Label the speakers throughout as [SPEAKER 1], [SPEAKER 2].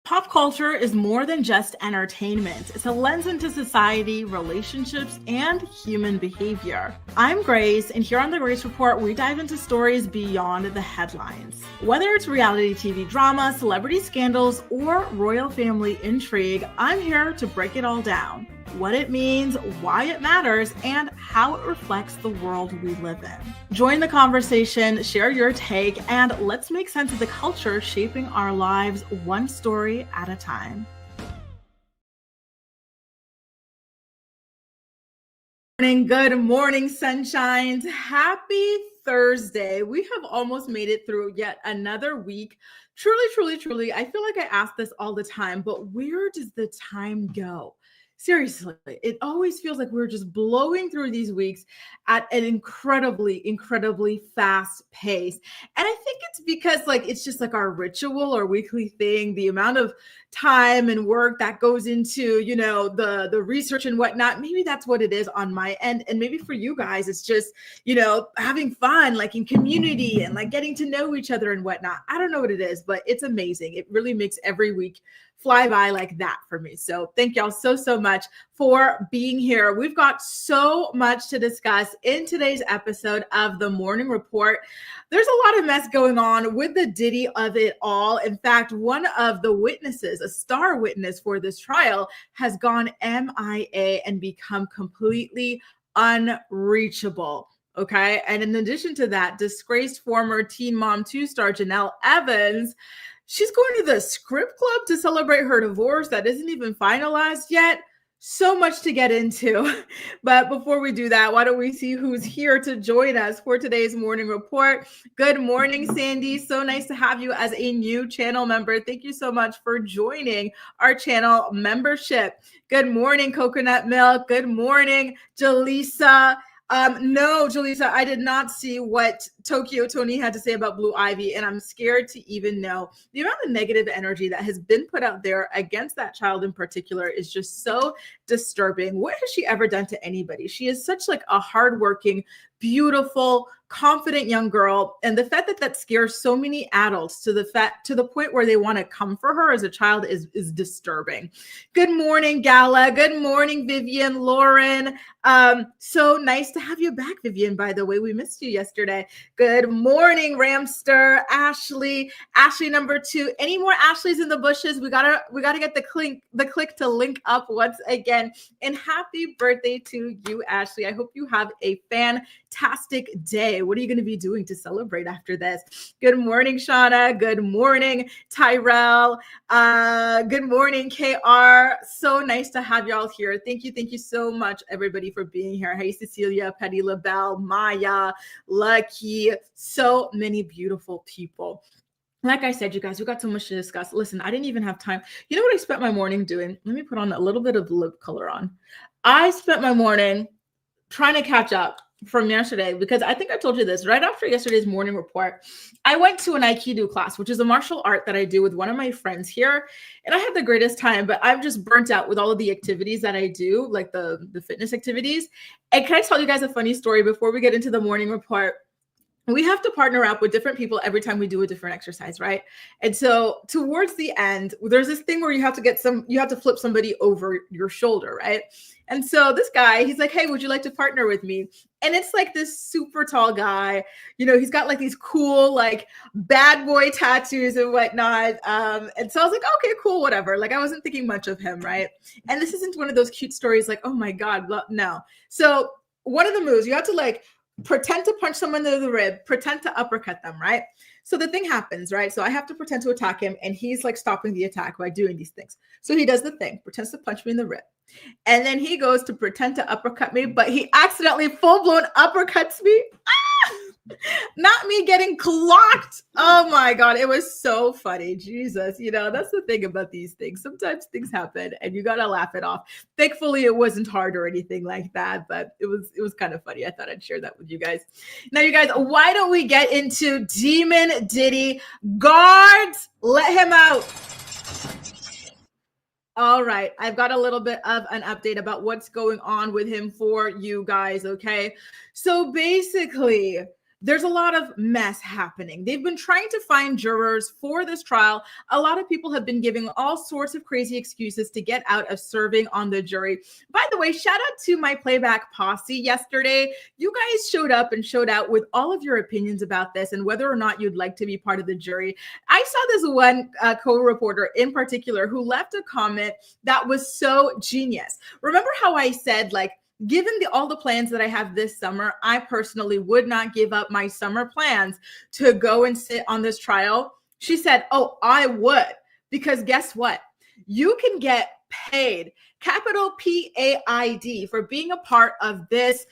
[SPEAKER 1] Pop culture is more than just entertainment. It's a lens into society, relationships, and human behavior. I'm Grace, and here on the Grace Report, we dive into stories beyond the headlines. Whether it's reality TV drama, celebrity scandals, or royal family intrigue, I'm here to break it all down. What it means, why it matters, and how it reflects the world we live in. Join the conversation, share your take, and let's make sense of the culture shaping our lives one story at a time. Good morning, sunshines. Happy Thursday. We have almost made it through yet another week. Truly, I feel like I ask this all the time, but where does the time go? Seriously, it always feels like we're just blowing through these weeks at an incredibly fast pace. And I think it's because it's just like our ritual or weekly thing, the amount of time and work that goes into, the research and whatnot. Maybe that's what it is on my end. And maybe for you guys, it's just, having fun, like in community and like getting to know each other and whatnot. I don't know what it is, but it's amazing. It really makes every week fly by like that for me. So thank y'all so much for being here. We've got so much to discuss in today's episode of the Morning Report. There's a lot of mess going on with the Diddy of it all. In fact, one of the witnesses, a star witness for this trial, has gone MIA and become completely unreachable. Okay. And in addition to that, disgraced former Teen Mom 2 star Janelle Evans, she's going to the SKRIP Club to celebrate her divorce that isn't even finalized yet. So much to get into. But before we do that, why don't we see who's here to join us for today's Morning Report. Good morning, Sandy. So nice to have you as a new channel member. Thank you so much for joining our channel membership. Good morning, Coconut Milk. Good morning, Jaleesa. No, Jaleesa, I did not see what Tokyo Tony had to say about Blue Ivy, and I'm scared to even know. The amount of negative energy that has been put out there against that child in particular is just so disturbing. What has she ever done to anybody? She is such like a hardworking, beautiful, confident young girl, and the fact that scares so many adults to the point where they want to come for her as a child is disturbing. Good morning, Gala. Good morning, Vivian, Lauren. So nice to have you back, Vivian. By the way, we missed you yesterday. Good morning, Ramster, Ashley number 2. Any more Ashleys in the bushes? We gotta get the click to link up once again. And happy birthday to you, Ashley. I hope you have a fantastic day. What are you going to be doing to celebrate after this? Good morning, Shauna. Good morning, Tyrell. Good morning, KR. So nice to have y'all here. Thank you so much, everybody, for being here. Hey, Cecilia, Petty LaBelle, Maya, Lucky, so many beautiful people. Like I said, you guys, we got so much to discuss. Listen, I didn't even have time. You know what I spent my morning doing? Let me put on a little bit of lip color on. I spent my morning trying to catch up from yesterday, because I think I told you this right after yesterday's Morning Report. I went to an Aikido class, which is a martial art that I do with one of my friends here, and I had the greatest time, but I'm just burnt out with all of the activities that I do, like the fitness activities. And can I tell you guys a funny story before we get into the Morning Report? We have to partner up with different people every time we do a different exercise, right? And so towards the end, there's this thing where you have to flip somebody over your shoulder, right? And so this guy, he's like, hey, would you like to partner with me? And it's like this super tall guy, he's got like these cool, like bad boy tattoos and whatnot. And so I was like, okay, cool, whatever. Like I wasn't thinking much of him, right? And this isn't one of those cute stories like, oh my God, no. So one of the moves, you have to like pretend to punch someone in the rib, pretend to uppercut them, right? So the thing happens, right? So I have to pretend to attack him, and he's like stopping the attack by doing these things. So he does the thing, pretends to punch me in the rib. And then he goes to pretend to uppercut me, but he accidentally full-blown uppercuts me. Not me getting clocked. Oh my God, it was so funny. Jesus, that's the thing about these things. Sometimes things happen and you gotta laugh it off. Thankfully, it wasn't hard or anything like that, but it was kind of funny. I thought I'd share that with you guys. Now, you guys, why don't we get into Demon Diddy? Guards, let him out. All right, I've got a little bit of an update about what's going on with him for you guys, okay? So basically, there's a lot of mess happening. They've been trying to find jurors for this trial. A lot of people have been giving all sorts of crazy excuses to get out of serving on the jury. By the way, shout out to my playback posse yesterday. You guys showed up and showed out with all of your opinions about this and whether or not you'd like to be part of the jury. I saw this one co-reporter in particular who left a comment that was so genius. Remember how I said, like, given all the plans that I have this summer, I personally would not give up my summer plans to go and sit on this trial. She said, oh, I would, because guess what? You can get paid, capital PAID, for being a part of this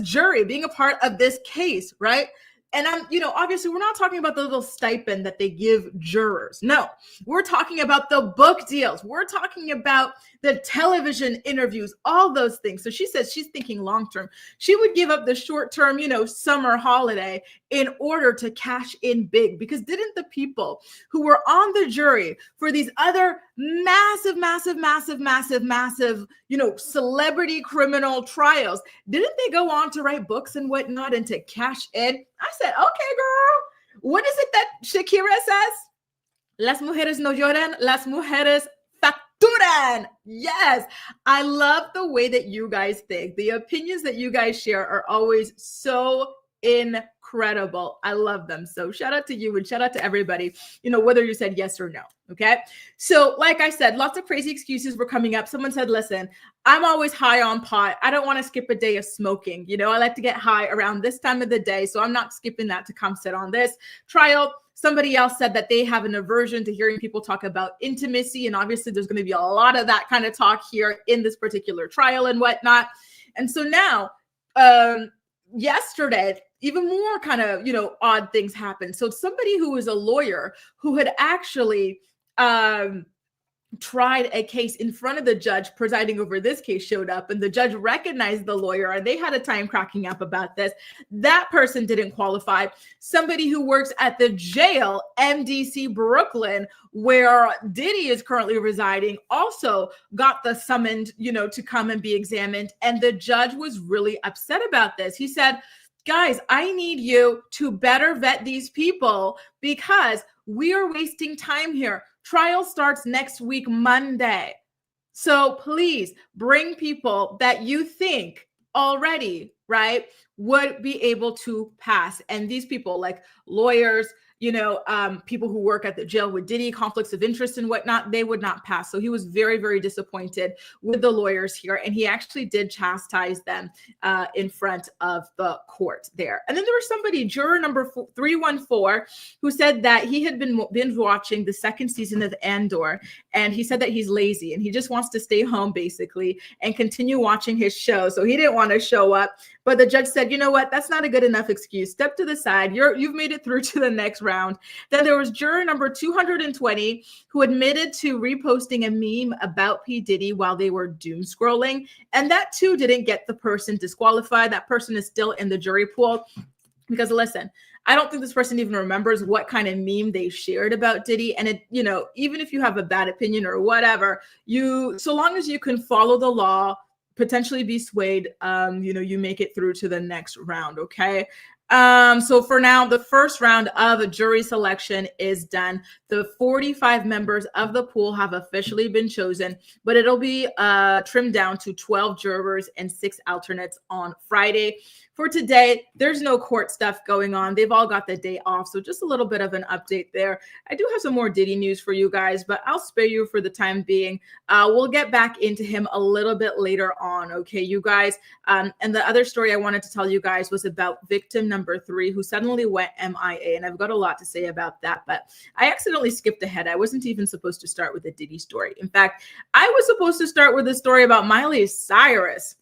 [SPEAKER 1] jury, being a part of this case, right? And obviously we're not talking about the little stipend that they give jurors. No, we're talking about the book deals. We're talking about the television interviews, all those things. So she says she's thinking long-term. She would give up the short-term, summer holiday in order to cash in big, because didn't the people who were on the jury for these other massive, celebrity criminal trials, didn't they go on to write books and whatnot and to cash in? I said, okay, girl, what is it that Shakira says? Las mujeres no lloran, las mujeres facturan. Yes, I love the way that you guys think. The opinions that you guys share are always so incredible. I love them. So shout out to you and shout out to everybody, whether you said yes or no. Okay. So like I said, lots of crazy excuses were coming up. Someone said, listen, I'm always high on pot. I don't want to skip a day of smoking. I like to get high around this time of the day. So I'm not skipping that to come sit on this trial. Somebody else said that they have an aversion to hearing people talk about intimacy. And obviously there's going to be a lot of that kind of talk here in this particular trial and whatnot. And so now, yesterday, even more kind of, odd things happened. So somebody who was a lawyer who had actually tried a case in front of the judge presiding over this case showed up, and the judge recognized the lawyer and they had a time cracking up about this. That person didn't qualify. Somebody who works at the jail, MDC Brooklyn, where Diddy is currently residing, also got the summoned, to come and be examined. And the judge was really upset about this. He said, guys, I need you to better vet these people because we are wasting time here. Trial starts next week, Monday. So please bring people that you think already, right, would be able to pass. And these people, like lawyers, people who work at the jail with Diddy, conflicts of interest and whatnot, they would not pass. So he was very, very disappointed with the lawyers here. And he actually did chastise them in front of the court there. And then there was somebody, juror number 314, who said that he had been binge watching the second season of Andor. And he said that he's lazy and he just wants to stay home basically and continue watching his show. So he didn't want to show up. But the judge said, you know what? That's not a good enough excuse. Step to the side. You've made it through to the next round. Then there was juror number 220 who admitted to reposting a meme about P. Diddy while they were doom scrolling. And that too didn't get the person disqualified. That person is still in the jury pool because listen, I don't think this person even remembers what kind of meme they shared about Diddy. And it, even if you have a bad opinion or whatever, so long as you can follow the law, potentially be swayed, you make it through to the next round. Okay. So for now, the first round of a jury selection is done. The 45 members of the pool have officially been chosen, but it'll be trimmed down to 12 jurors and 6 alternates on Friday. For today, there's no court stuff going on. They've all got the day off. So just a little bit of an update there. I do have some more Diddy news for you guys, but I'll spare you for the time being. We'll get back into him a little bit later on. Okay, you guys. And the other story I wanted to tell you guys was about victim number 3 who suddenly went MIA. And I've got a lot to say about that, but I accidentally skipped ahead. I wasn't even supposed to start with a Diddy story. In fact, I was supposed to start with a story about Miley Cyrus.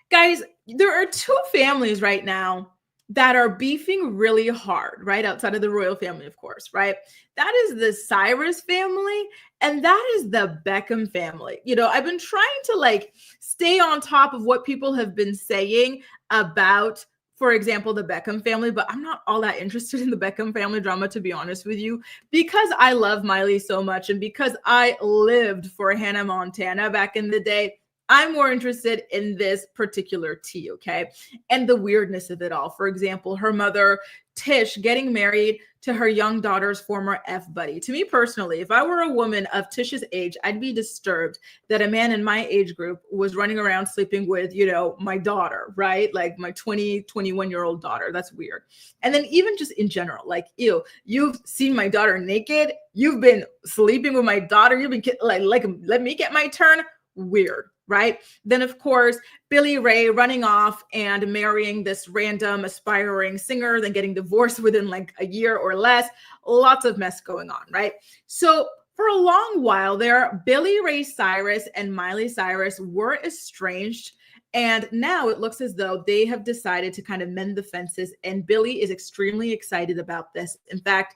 [SPEAKER 1] Guys, there are 2 families right now that are beefing really hard, right? Outside of the royal family, of course, right? That is the Cyrus family and that is the Beckham family. I've been trying to stay on top of what people have been saying about, for example, the Beckham family, but I'm not all that interested in the Beckham family drama, to be honest with you, because I love Miley so much and because I lived for Hannah Montana back in the day. I'm more interested in this particular tea, okay? And the weirdness of it all. For example, her mother, Tish, getting married to her young daughter's former F buddy. To me personally, if I were a woman of Tish's age, I'd be disturbed that a man in my age group was running around sleeping with, my daughter, right? Like my 20, 21-year-old daughter. That's weird. And then even just in general, like, ew, you've seen my daughter naked. You've been sleeping with my daughter. You've been like, let me get my turn. Weird, right? Then, of course, Billy Ray running off and marrying this random aspiring singer, then getting divorced within like a year or less. Lots of mess going on, right? So for a long while there, Billy Ray Cyrus and Miley Cyrus were estranged. And now it looks as though they have decided to kind of mend the fences. And Billy is extremely excited about this. In fact,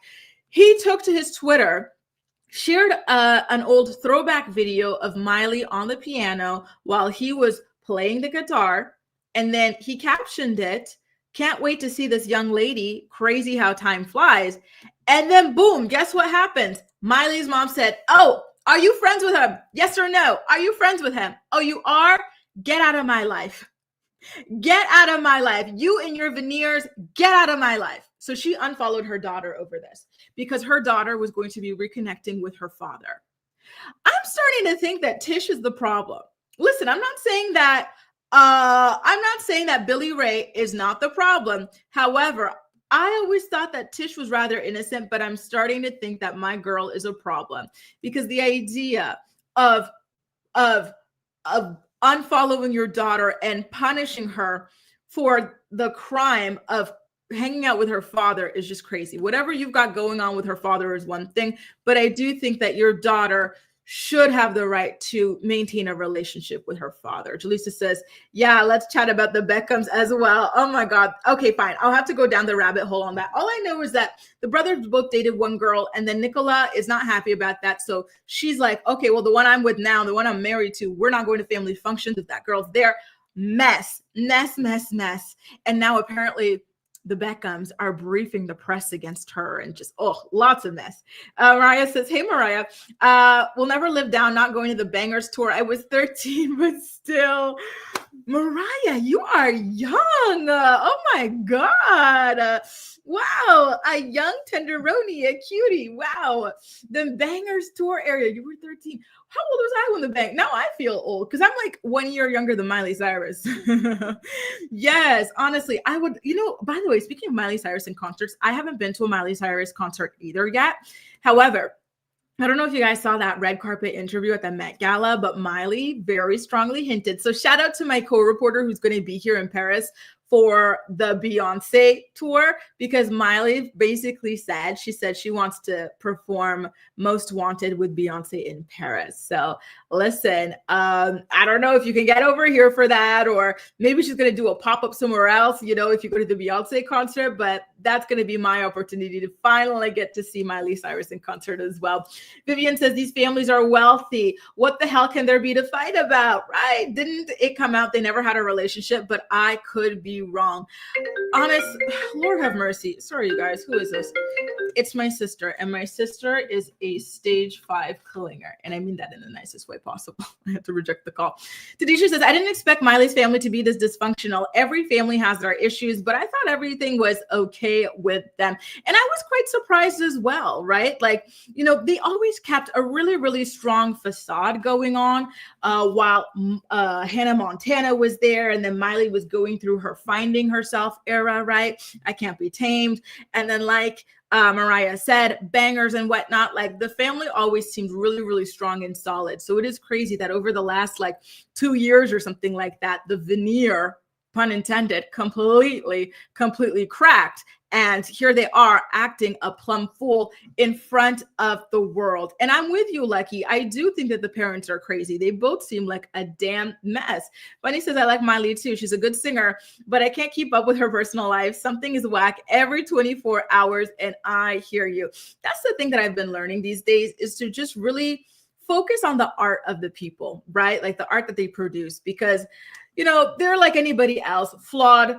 [SPEAKER 1] he took to his Twitter, shared an old throwback video of Miley on the piano while he was playing the guitar. And then he captioned it, "Can't wait to see this young lady. Crazy how time flies." And then boom, guess what happens? Miley's mom said, "Oh, are you friends with him? Yes or no? Are you friends with him? Oh, you are? Get out of my life. Get out of my life. You and your veneers, get out of my life." So she unfollowed her daughter over this because her daughter was going to be reconnecting with her father. I'm starting to think that Tish is the problem. Listen, I'm not saying that Billy Ray is not the problem. However, I always thought that Tish was rather innocent, but I'm starting to think that my girl is a problem because the idea of unfollowing your daughter and punishing her for the crime of hanging out with her father is just crazy. Whatever you've got going on with her father is one thing, but I do think that your daughter should have the right to maintain a relationship with her father. Jaleesa says, yeah, let's chat about the Beckhams as well. Oh my God. Okay, fine. I'll have to go down the rabbit hole on that. All I know is that the brothers both dated one girl, and then Nicola is not happy about that. So she's like, okay, well, the one I'm with now, the one I'm married to, we're not going to family functions if that girl's there. Mess. And now apparently the Beckhams are briefing the press against her and just, lots of mess. Mariah says, hey, Mariah, we'll never live down not going to the Bangers tour. I was 13, but still. Mariah, you are young. Oh my God. Wow. A young tenderoni, a cutie. Wow. The Bangers tour area. You were 13. How old was I when the bang? Now I feel old because I'm like 1 year younger than Miley Cyrus. Yes, honestly, I would, by the way, speaking of Miley Cyrus and concerts, I haven't been to a Miley Cyrus concert either yet. However, I don't know if you guys saw that red carpet interview at the Met Gala, but Miley very strongly hinted. So shout out to my co-reporter who's going to be here in Paris for the Beyonce tour, because Miley basically said she wants to perform Most Wanted with Beyonce in Paris. So listen, I don't know if you can get over here for that, or maybe she's going to do a pop-up somewhere else, if you go to the Beyonce concert, but that's going to be my opportunity to finally get to see Miley Cyrus in concert as well. Vivian says, these families are wealthy. What the hell can there be to fight about, right? Didn't it come out they never had a relationship? But I could be wrong. Honest, Lord have mercy. Sorry, you guys. Who is this? It's my sister, and my sister is a stage 5 clinger, and I mean that in the nicest way possible. I have to reject the call. Tadisha says, I didn't expect Miley's family to be this dysfunctional. Every family has their issues, but I thought everything was okay with them. And I was quite surprised as well, right? Like, they always kept a really, really strong facade going on while Hannah Montana was there, and then Miley was going through her finding herself era, right? I Can't Be Tamed. And then like Mariah said, bangers and whatnot, like the family always seemed really, really strong and solid. So it is crazy that over the last 2 years or something like that, the veneer, pun intended, completely cracked. And here they are acting a plum fool in front of the world. And I'm with you, Lucky. I do think that the parents are crazy. They both seem like a damn mess. Bunny says, I like Miley too. She's a good singer, but I can't keep up with her personal life. Something is whack every 24 hours. And I hear you. That's the thing that I've been learning these days, is to just really focus on the art of the people, right? Like the art that they produce, because, they're like anybody else, flawed,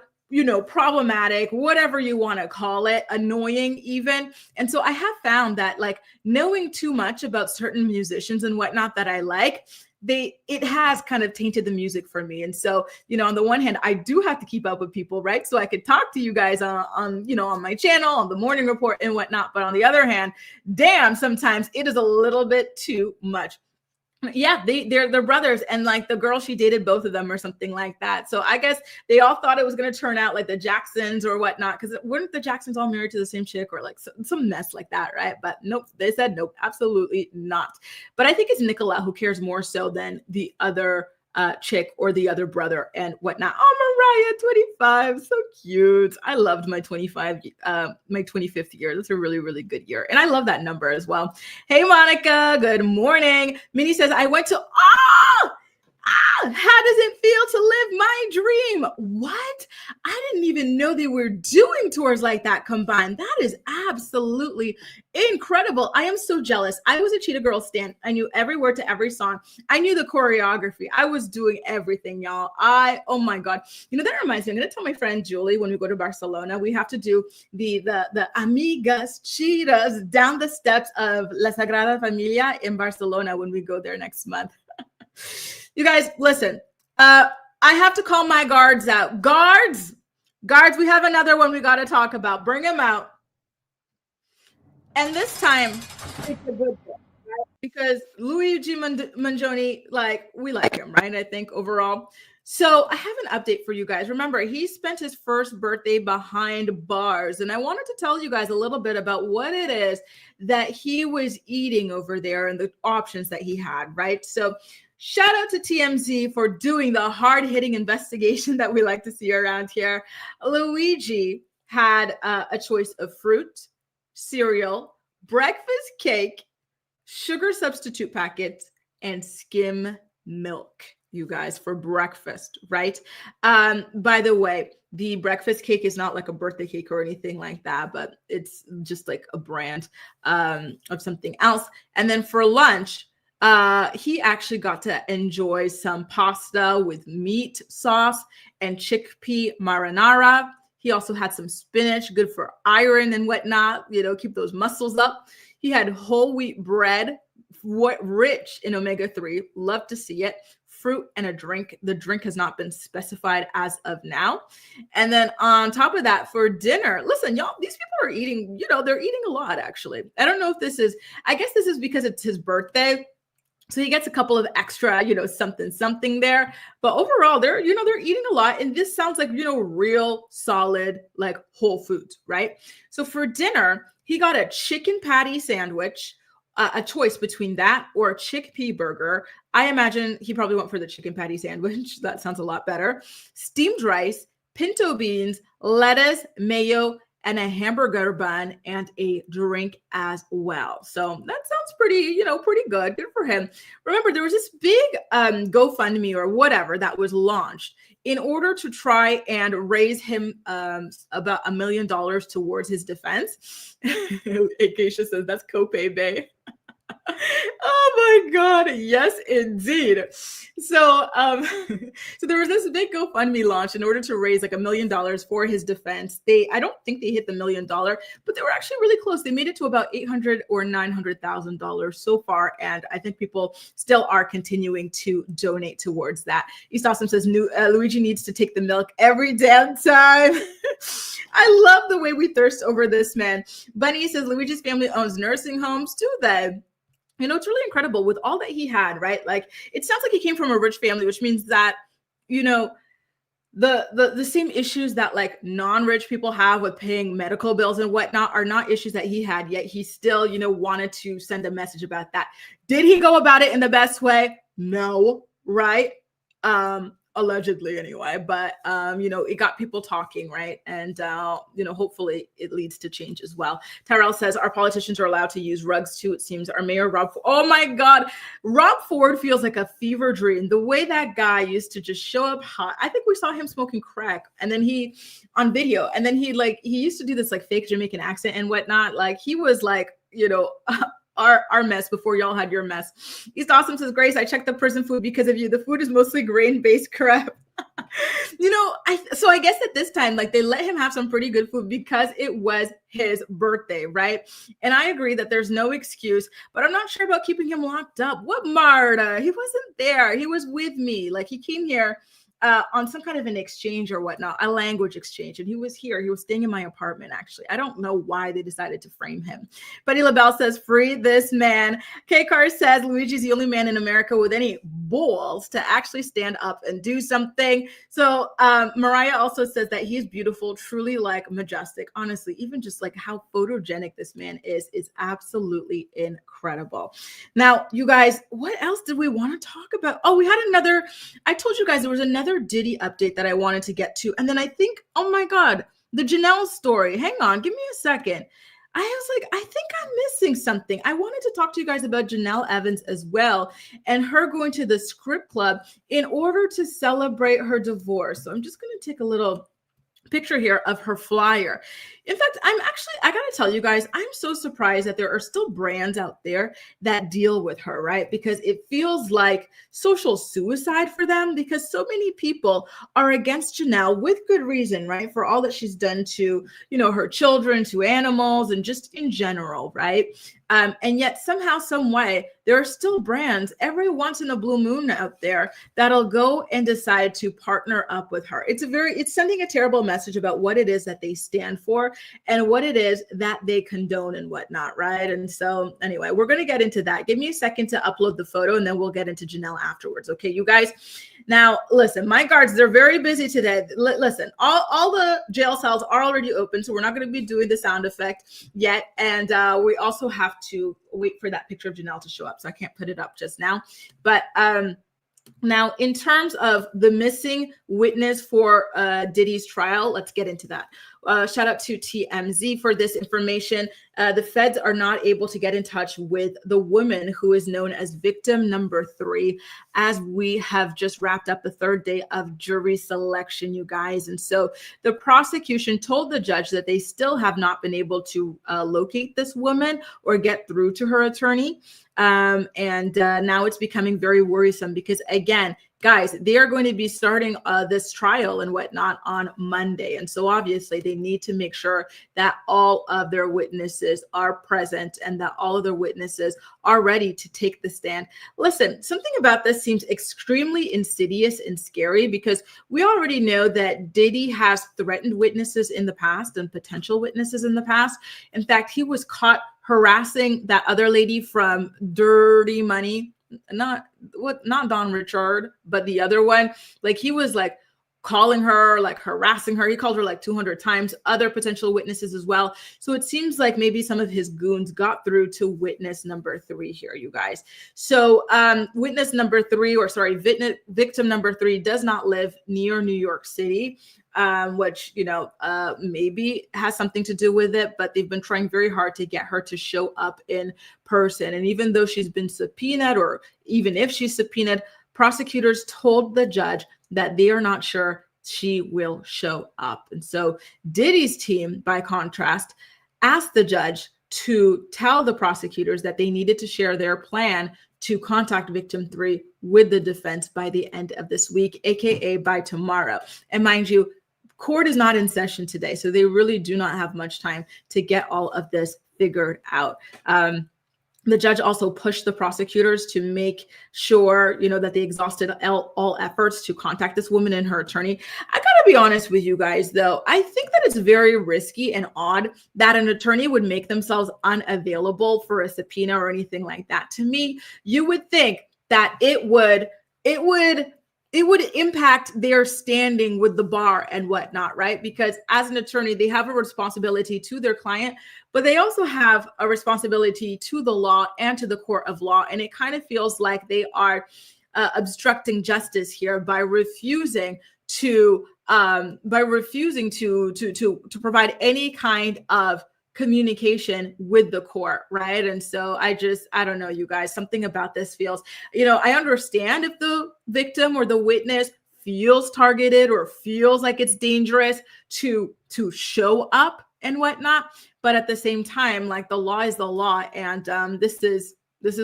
[SPEAKER 1] problematic, whatever you want to call it, annoying even. And so I have found that like knowing too much about certain musicians and whatnot that I like, it has kind of tainted the music for me. And so, on the one hand, I do have to keep up with people, right? So I could talk to you guys on my channel, on the morning report and whatnot. But on the other hand, damn, sometimes it is a little bit too much. Yeah, they're brothers, and like the girl, she dated both of them or something like that. So I guess they all thought it was going to turn out like the Jacksons or whatnot, because weren't the Jacksons all married to the same chick or like some mess like that, right? But nope, they said nope, absolutely not. But I think it's Nicola who cares more so than the other chick or the other brother and whatnot. Oh, Mariah, 25, so cute. I loved my 25th year. That's a really, really good year. And I love that number as well. Hey, Monica, good morning. Minnie says, I went to, how does it feel to live my dream? What? I didn't even know they were doing tours like that combined. That is absolutely incredible. I am so jealous. I was a Cheetah Girl stan. I knew every word to every song. I knew the choreography. I was doing everything, y'all. Oh my God. That reminds me, I'm going to tell my friend Julie when we go to Barcelona, we have to do the Amigas Cheetahs down the steps of La Sagrada Familia in Barcelona when we go there next month. You guys, listen, I have to call my guards out. Guards, we have another one we got to talk about. Bring him out. And this time, it's a good one, right? Because Luigi Mangione, we like him, right? I think overall. So I have an update for you guys. Remember, he spent his first birthday behind bars. And I wanted to tell you guys a little bit about what it is that he was eating over there and the options that he had, right? So shout out to TMZ for doing the hard-hitting investigation that we like to see around here. Luigi had a choice of fruit, cereal, breakfast cake, sugar substitute packets, and skim milk, you guys, for breakfast, right? By the way, the breakfast cake is not like a birthday cake or anything like that, but it's just like a brand of something else. And then for lunch, he actually got to enjoy some pasta with meat sauce and chickpea marinara. He also had some spinach, good for iron and whatnot, keep those muscles up. He had whole wheat bread, rich in omega-3, love to see it, fruit, and a drink. The drink has not been specified as of now. And then on top of that, for dinner, listen, y'all, these people are eating, they're eating a lot, actually. I don't know if I guess this is because it's his birthday. So he gets a couple of extra, something there. But overall, they're eating a lot. And this sounds like, real solid, like whole foods, right? So for dinner, he got a chicken patty sandwich, a choice between that or a chickpea burger. I imagine he probably went for the chicken patty sandwich. That sounds a lot better. Steamed rice, pinto beans, lettuce, mayo, and a hamburger bun and a drink as well. So that sounds pretty good. Good for him. Remember, there was this big GoFundMe or whatever that was launched in order to try and raise him about $1 million towards his defense. Acacia says that's copay, babe. Oh my God. Yes, indeed. So, so there was this big GoFundMe launch in order to raise like $1 million for his defense. I don't think they hit the $1 million, but they were actually really close. They made it to about $800,000 or $900,000 so far. And I think people still are continuing to donate towards that. East Awesome says Luigi needs to take the milk every damn time. I love the way we thirst over this, man. Bunny says Luigi's family owns nursing homes. Do they? It's really incredible with all that he had, right? Like, it sounds like he came from a rich family, which means that, the same issues that like non-rich people have with paying medical bills and whatnot are not issues that he had, yet he still, wanted to send a message about that. Did he go about it in the best way? No, right? Allegedly anyway, but it got people talking, right? And hopefully it leads to change as well. Tyrell says our politicians are allowed to use rugs too, it seems. Our mayor oh my God, Rob Ford feels like a fever dream. The way that guy used to just show up hot. I think we saw him smoking crack and then he on video, and then he used to do this like fake Jamaican accent and whatnot. Like he was like our mess before y'all had your mess. East Awesome says, Grace, I checked the prison food because of you. The food is mostly grain-based crap. So I guess at this time, like, they let him have some pretty good food because it was his birthday, right? And I agree that there's no excuse, but I'm not sure about keeping him locked up. What, Marta? He wasn't there. He was with me. Like, he came here on some kind of an exchange or whatnot, a language exchange. And he was here. He was staying in my apartment, actually. I don't know why they decided to frame him. Betty LaBelle says, free this man. K-Car says, Luigi's the only man in America with any balls to actually stand up and do something. So Mariah also says that he's beautiful, truly like majestic. Honestly, even just like how photogenic this man is absolutely incredible. Now, you guys, what else did we want to talk about? Oh, we had another, I told you guys there was another Diddy update that I wanted to get to. And then I think, oh my God, the Janelle story. Hang on, give me a second. I was like, I think I'm missing something. I wanted to talk to you guys about Janelle Evans as well, and her going to the SKRIP Club in order to celebrate her divorce. So I'm just going to take a little picture here of her flyer. In fact, I gotta tell you guys, I'm so surprised that there are still brands out there that deal with her, right? Because it feels like social suicide for them, because so many people are against Janelle with good reason, right? For all that she's done to, her children, to animals, and just in general, right? And yet somehow, some way, there are still brands every once in a blue moon out there that'll go and decide to partner up with her. It's sending a terrible message about what it is that they stand for and what it is that they condone and whatnot, right? And so anyway, we're going to get into that. Give me a second to upload the photo and then we'll get into Janelle afterwards. Okay, you guys? Now, listen, my guards, they're very busy today. Listen, all the jail cells are already open, so we're not going to be doing the sound effect yet. And we also have to wait for that picture of Janelle to show up, so I can't put it up just now. But now, in terms of the missing witness for Diddy's trial, let's get into that. Shout out to TMZ for this information. The feds are not able to get in touch with the woman who is known as victim number 3, as we have just wrapped up the 3rd day of jury selection, you guys. And so the prosecution told the judge that they still have not been able to locate this woman or get through to her attorney. And now it's becoming very worrisome because, again, guys, they are going to be starting this trial and whatnot on Monday. And so obviously they need to make sure that all of their witnesses are present and that all of their witnesses are ready to take the stand. Listen, something about this seems extremely insidious and scary because we already know that Diddy has threatened witnesses in the past and potential witnesses in the past. In fact, he was caught harassing that other lady from Dirty Money, not Don Richard, but the other one. Like, he was like calling her, like harassing her. He called her like 200 times, other potential witnesses as well. So it seems like maybe some of his goons got through to witness number 3 here, you guys. So victim number 3 does not live near New York City. Which, maybe has something to do with it, but they've been trying very hard to get her to show up in person. And even though she's been subpoenaed, or even if she's subpoenaed, prosecutors told the judge that they are not sure she will show up. And so Diddy's team, by contrast, asked the judge to tell the prosecutors that they needed to share their plan to contact victim 3 with the defense by the end of this week, aka by tomorrow. And mind you, court is not in session today, so they really do not have much time to get all of this figured out. The judge also pushed the prosecutors to make sure, that they exhausted all efforts to contact this woman and her attorney. I gotta be honest with you guys, though. I think that it's very risky and odd that an attorney would make themselves unavailable for a subpoena or anything like that. To me, you would think that it would impact their standing with the bar and whatnot, right? Because as an attorney, they have a responsibility to their client, but they also have a responsibility to the law and to the court of law. And it kind of feels like they are obstructing justice here by refusing to provide any kind of communication with the court, right? And so I don't know, you guys, something about this feels, I understand if the victim or the witness feels targeted or feels like it's dangerous to show up and whatnot. but at the same time, like the law is the law, and this is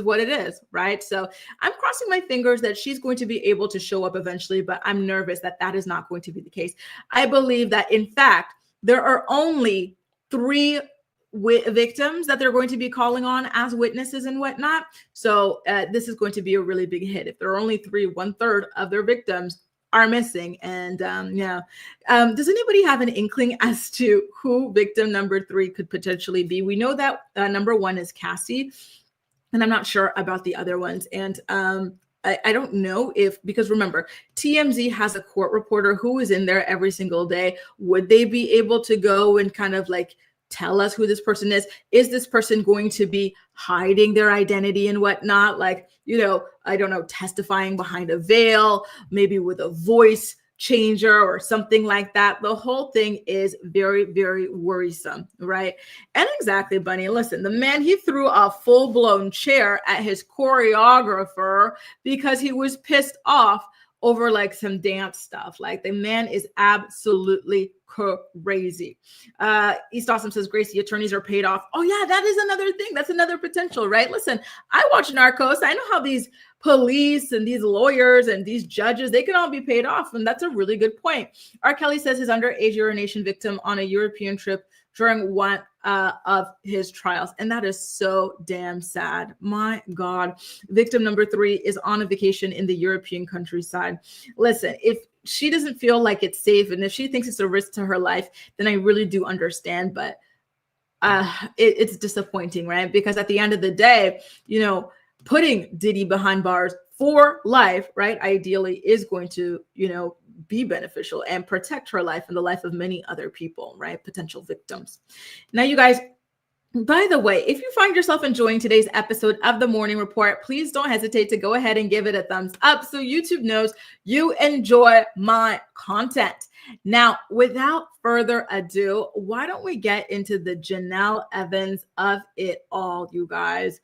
[SPEAKER 1] what it is, right? So I'm crossing my fingers that she's going to be able to show up eventually, but I'm nervous that that is not going to be the case. I believe that, in fact, there are only 3 victims that they're going to be calling on as witnesses and whatnot. So this is going to be a really big hit. If there are only 3, 1/3 of their victims are missing. And does anybody have an inkling as to who victim number 3 could potentially be? We know that number 1 is Cassie, and I'm not sure about the other ones. And I don't know if, because remember, TMZ has a court reporter who is in there every single day. Would they be able to go and kind of like tell us who this person is? Is this person going to be hiding their identity and whatnot? Like, I don't know, testifying behind a veil, maybe with a voice changer or something like that. The whole thing is very, very worrisome, right? And exactly, Bunny, listen, the man, he threw a full-blown chair at his choreographer because he was pissed off over like some dance stuff. Like, the man is absolutely crazy. East Awesome says, Gracie, attorneys are paid off. Oh yeah, that is another thing. That's another potential, right? Listen, I watch Narcos. I know how these police and these lawyers and these judges, they can all be paid off. And that's a really good point. R. Kelly says his underage urination victim on a European trip during one of his trials. And that is so damn sad. My God. Victim number 3 is on a vacation in the European countryside. Listen, if she doesn't feel like it's safe and if she thinks it's a risk to her life, then I really do understand. But it's disappointing, right? Because at the end of the day, putting Diddy behind bars for life, right, ideally is going to, be beneficial and protect her life and the life of many other people, right? Potential victims. Now, you guys, by the way, if you find yourself enjoying today's episode of The Morning Report, please don't hesitate to go ahead and give it a thumbs up so YouTube knows you enjoy my content. Now, without further ado, why don't we get into the Janelle Evans of it all, you guys?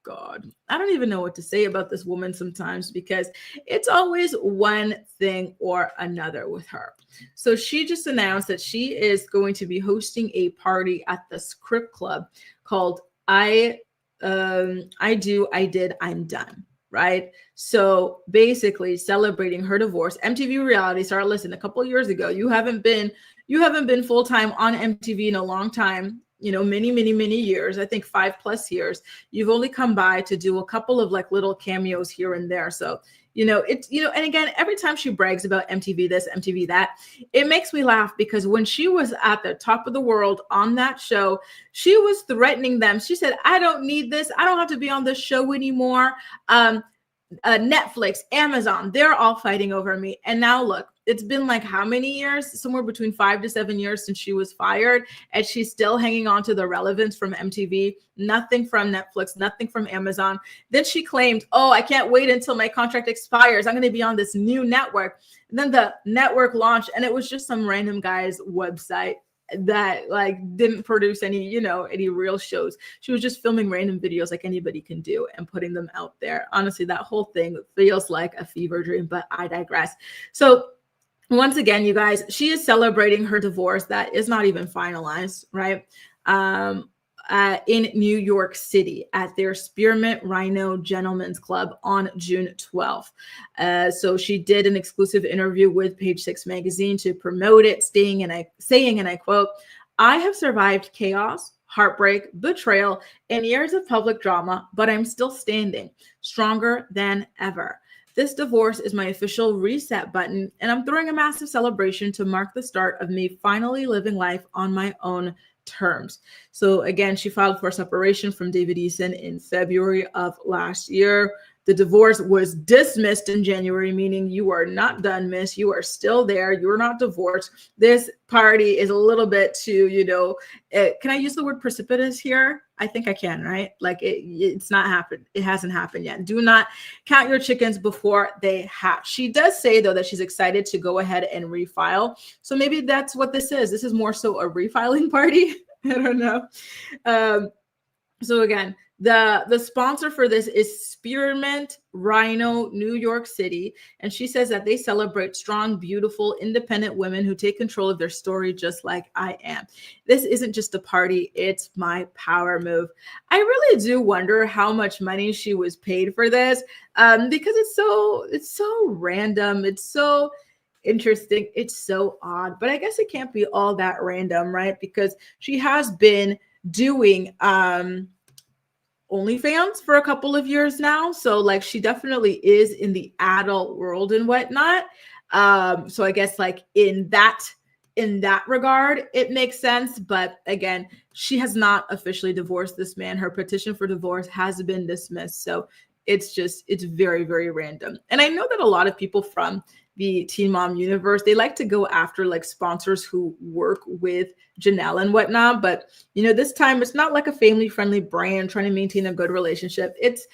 [SPEAKER 1] God, I don't even know what to say about this woman sometimes because it's always one thing or another with her. So she just announced that she is going to be hosting a party at the SKRIP Club called I Do, I Did, I'm Done. Right. So basically celebrating her divorce. MTV Reality Star, listen, a couple of years ago, you haven't been full-time on MTV in a long time. Many, many, many years, I think 5+ years. You've only come by to do a couple of like little cameos here and there. So, it's, and again, every time she brags about MTV this, MTV that, it makes me laugh because when she was at the top of the world on that show, she was threatening them. She said, I don't need this. I don't have to be on this show anymore. Netflix, Amazon, they're all fighting over me. And now look, it's been like how many years? Somewhere between 5 to 7 years since she was fired, and she's still hanging on to the relevance from MTV. Nothing from Netflix, nothing from Amazon. Then she claimed, oh, I can't wait until my contract expires. I'm going to be on this new network. And then the network launched, and it was just some random guy's website that like didn't produce any, any real shows. She was just filming random videos like anybody can do and putting them out there. Honestly, that whole thing feels like a fever dream, but I digress. So once again, you guys, she is celebrating her divorce that is not even finalized, right? In New York City at their Spearmint Rhino Gentlemen's Club on June 12th. So she did an exclusive interview with Page Six magazine to promote it, saying, and I quote, I have survived chaos, heartbreak, betrayal, and years of public drama, but I'm still standing, stronger than ever. This divorce is my official reset button, and I'm throwing a massive celebration to mark the start of me finally living life on my own terms. So again, she filed for separation from David Eason in February of last year. The divorce was dismissed in January, meaning you are not done, miss. You are still there. You're not divorced. This party is a little bit too, can I use the word precipitous here? I think I can, right? Like it's not happened. It hasn't happened yet. Do not count your chickens before they hatch. She does say, though, that she's excited to go ahead and refile. So maybe that's what this is. This is more so a refiling party. I don't know. So again, the sponsor for this is Spearmint Rhino, New York City, and she says that they celebrate strong, beautiful, independent women who take control of their story just like I am. This isn't just a party, it's my power move. I really do wonder how much money she was paid for this, because it's so random, it's so interesting, it's so odd, but I guess it can't be all that random, right? Because she has been doing OnlyFans for a couple of years now. So like she definitely is in the adult world and whatnot. So I guess like in that regard, it makes sense. But again, she has not officially divorced this man. Her petition for divorce has been dismissed. So it's very, very random. And I know that a lot of people from the Teen Mom universe, they like to go after like sponsors who work with Janelle and whatnot. But this time it's not like a family friendly brand trying to maintain a good relationship. It's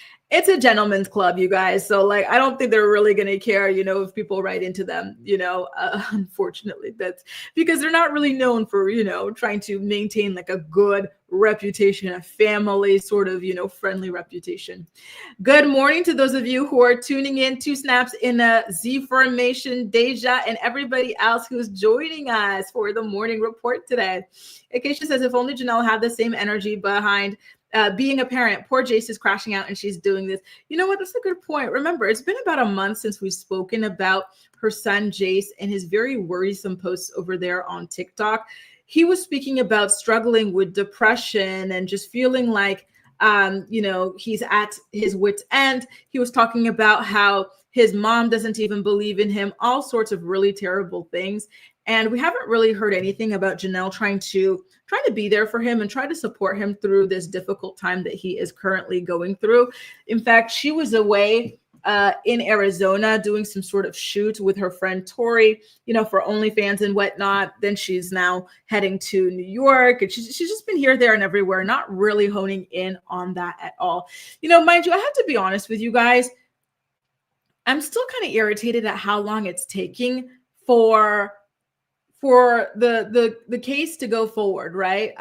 [SPEAKER 1] a gentleman's club, you guys. So like, I don't think they're really going to care, if people write into them, unfortunately, that's because they're not really known for, trying to maintain like a good reputation, a family sort of, friendly reputation. Good morning to those of you who are tuning in, two snaps in a Z formation, Deja, and everybody else who's joining us for the morning report today. Acacia says, if only Janelle had the same energy behind being a parent. Poor Jace is crashing out and she's doing this. You know what? That's a good point. Remember, it's been about a month since we've spoken about her son, Jace, and his very worrisome posts over there on TikTok. He was speaking about struggling with depression and just feeling like, he's at his wit's end. He was talking about how his mom doesn't even believe in him, all sorts of really terrible things. And we haven't really heard anything about Janelle trying to be there for him and try to support him through this difficult time that he is currently going through. In fact, she was away in Arizona doing some sort of shoot with her friend Tori, for OnlyFans and whatnot. Then she's now heading to New York, and she's just been here, there, and everywhere, not really honing in on that at all. Mind you, I have to be honest with you guys. I'm still kind of irritated at how long it's taking for the case to go forward, right?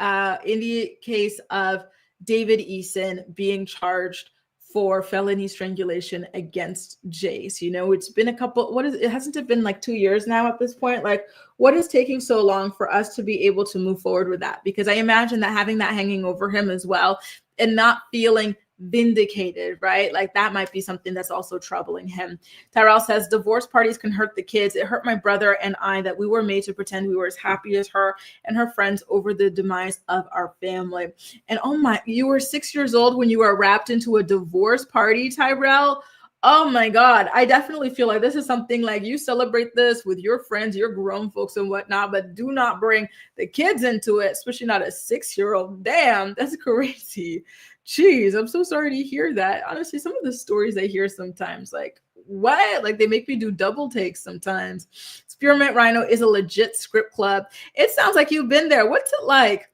[SPEAKER 1] In the case of David Eason being charged for felony strangulation against Jace. It's been it hasn't it been like 2 years now at this point? Like, what is taking so long for us to be able to move forward with that? Because I imagine that having that hanging over him as well and not feeling vindicated, right? Like that might be something that's also troubling him. Tyrell says, divorce parties can hurt the kids. It hurt my brother and I that we were made to pretend we were as happy as her and her friends over the demise of our family. And oh my, you were 6 years old when you were wrapped into a divorce party, Tyrell. Oh my God. I definitely feel like this is something like you celebrate this with your friends, your grown folks and whatnot, but do not bring the kids into it, especially not a 6-year-old. Damn, that's crazy. Jeez, I'm so sorry to hear that. Honestly, some of the stories I hear sometimes, like, what? Like, they make me do double takes sometimes. Spearmint Rhino is a legit SKRIP club. It sounds like you've been there. What's it like?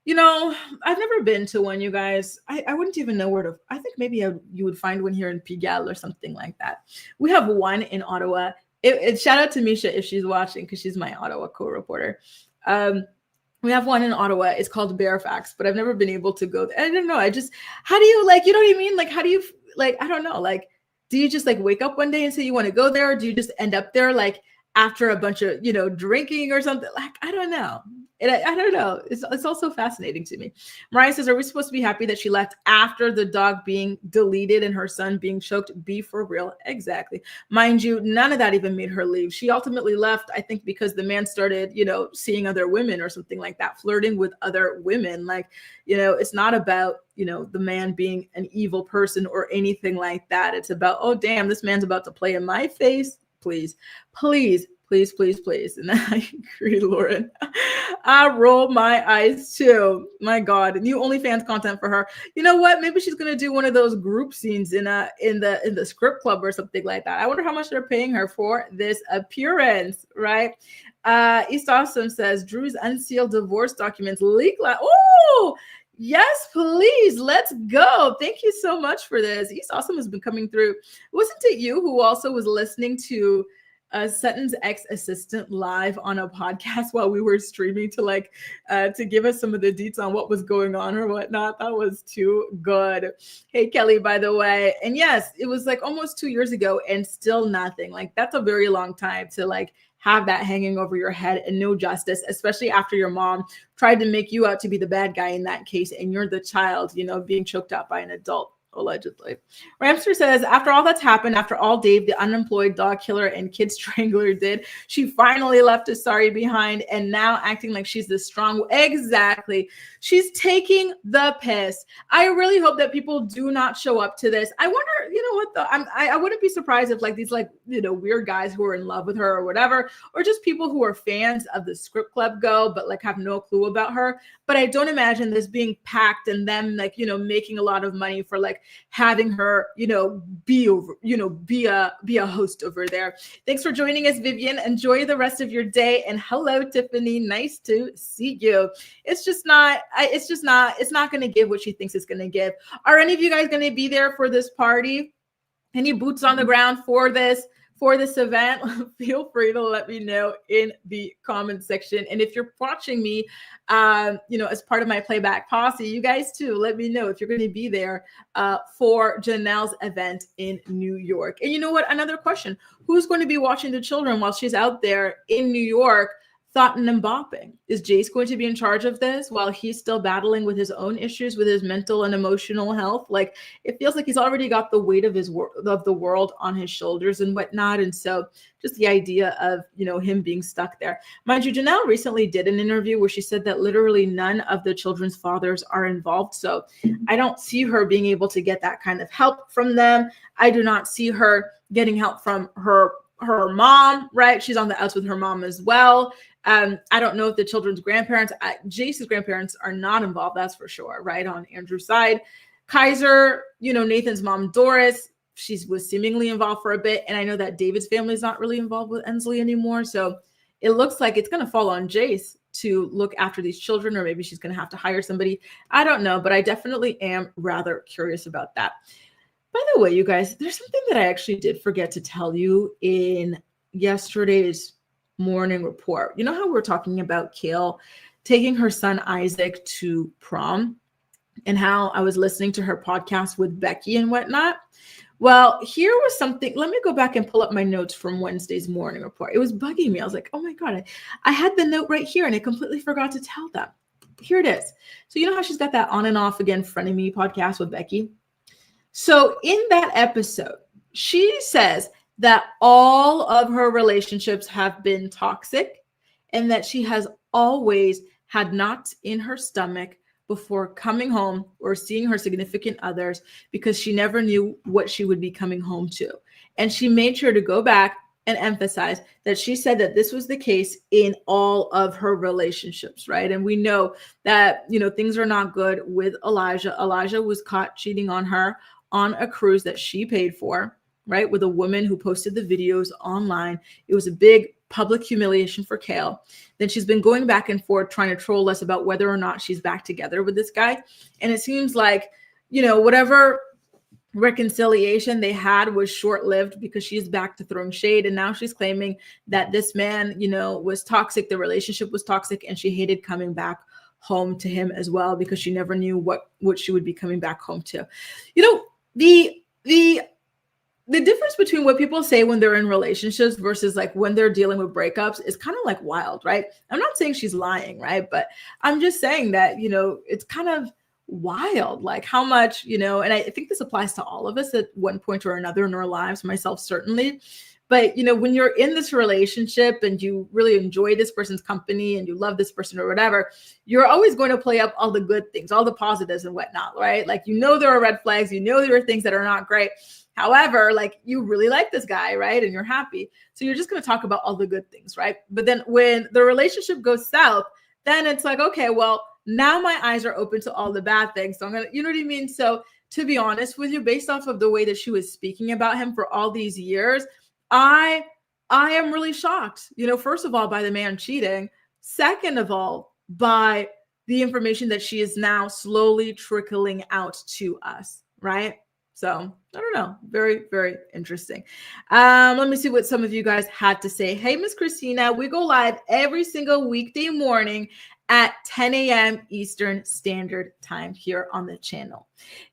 [SPEAKER 1] I've never been to one, you guys. I wouldn't even know where to. I think maybe you would find one here in Pigalle or something like that. We have one in Ottawa. Shout out to Misha if she's watching, because she's my Ottawa co-reporter. We have one in Ottawa. It's called Fairfax, but I've never been able to go there. I don't know. How do you you know what I mean? Like, how do you I don't know. Like, do you just wake up one day and say you want to go there? Or do you just end up there after a bunch of, drinking or something? Like, I don't know. I don't know. It's also fascinating to me. Mariah says, are we supposed to be happy that she left after the dog being deleted and her son being choked? Be for real. Exactly. Mind you, none of that even made her leave. She ultimately left, I think, because the man started, seeing other women or something like that, flirting with other women. It's not about, the man being an evil person or anything like that. It's about, oh, damn, this man's about to play in my face. Please. And I agree, Lauren. I roll my eyes too. My God. New OnlyFans content for her. You know what? Maybe she's gonna do one of those group scenes in the SKRIP club or something like that. I wonder how much they're paying her for this appearance, right? East Awesome says Drew's unsealed divorce documents leak. Oh, yes, please. Let's go. Thank you so much for this. East Awesome has been coming through. Wasn't it you who also was listening to Sutton's ex-assistant live on a podcast while we were streaming to give us some of the deets on what was going on or whatnot. That was too good. Hey, Kelly, by the way. And yes, it was like almost 2 years ago and still nothing. Like, that's a very long time to like have that hanging over your head and no justice, especially after your mom tried to make you out to be the bad guy in that case. And you're the child, being choked out by an adult. Allegedly. Ramster says, after all that's happened, after all Dave, the unemployed dog killer and kid strangler did, she finally left us sorry behind and now acting like she's this strong. Exactly. She's taking the piss. I really hope that people do not show up to this. I wonder, you know what though? I wouldn't be surprised if like these weird guys who are in love with her or whatever, or just people who are fans of the SKRIP Club go, but like have no clue about her. But I don't imagine this being packed and them making a lot of money for like having her, be a host over there. Thanks for joining us, Vivian. Enjoy the rest of your day. And hello, Tiffany. Nice to see you. It's not going to give what she thinks it's going to give. Are any of you guys going to be there for this party? Any boots on the ground for this event? Feel free to let me know in the comment section. And if you're watching me, as part of my playback posse, you guys too, let me know if you're going to be there for Janelle's event in New York. And you know what? Another question: who's going to be watching the children while she's out there in New York? Thoughting and bopping. Is Jace going to be in charge of this while he's still battling with his own issues with his mental and emotional health? Like, it feels like he's already got the weight of the world on his shoulders and whatnot. And so just the idea of, him being stuck there. Mind you, Janelle recently did an interview where she said that literally none of the children's fathers are involved. So I don't see her being able to get that kind of help from them. I do not see her getting help from her mom, right? She's on the outs with her mom as well. I don't know if the children's grandparents, Jace's grandparents are not involved, that's for sure, right? On Andrew's side. Kaiser, Nathan's mom, Doris, she was seemingly involved for a bit. And I know that David's family is not really involved with Ensley anymore. So it looks like it's going to fall on Jace to look after these children, or maybe she's going to have to hire somebody. I don't know, but I definitely am rather curious about that. By the way, you guys, there's something that I actually did forget to tell you in yesterday's morning report. You know how we're talking about Kale taking her son Isaac to prom and how I was listening to her podcast with Becky and whatnot? Well, here was something. Let me go back and pull up my notes from Wednesday's morning report. It was bugging me. I was like, oh my God, I had the note right here and I completely forgot to tell them. Here it is. So you know how she's got that On and Off Again Frenemy podcast with Becky? So in that episode, she says that all of her relationships have been toxic and that she has always had knots in her stomach before coming home or seeing her significant others because she never knew what she would be coming home to. And she made sure to go back and emphasize that she said that this was the case in all of her relationships, right? And we know that, things are not good with Elijah. Elijah was caught cheating on her on a cruise that she paid for, right? With a woman who posted the videos online. It was a big public humiliation for Kale. Then she's been going back and forth trying to troll us about whether or not she's back together with this guy. And it seems like, whatever reconciliation they had was short-lived because she's back to throwing shade. And now she's claiming that this man, was toxic. The relationship was toxic and she hated coming back home to him as well because she never knew what she would be coming back home to. The difference between what people say when they're in relationships versus like when they're dealing with breakups is kind of like wild, right? I'm not saying she's lying, right? But I'm just saying that, it's kind of wild, like how much, and I think this applies to all of us at one point or another in our lives, myself certainly. But, when you're in this relationship and you really enjoy this person's company and you love this person or whatever, you're always going to play up all the good things, all the positives and whatnot, right? Like, there are red flags, there are things that are not great. However, like you really like this guy, right? And you're happy. So you're just going to talk about all the good things, right? But then when the relationship goes south, then it's like, okay, well, now my eyes are open to all the bad things. So I'm going to, you know what I mean? So to be honest with you, based off of the way that she was speaking about him for all these years, I am really shocked, first of all, by the man cheating. Second of all, by the information that she is now slowly trickling out to us, right? So I don't know. Very, very interesting. Let me see what some of you guys had to say. Hey, Miss Christina, we go live every single weekday morning at 10 a.m. Eastern Standard Time here on the channel.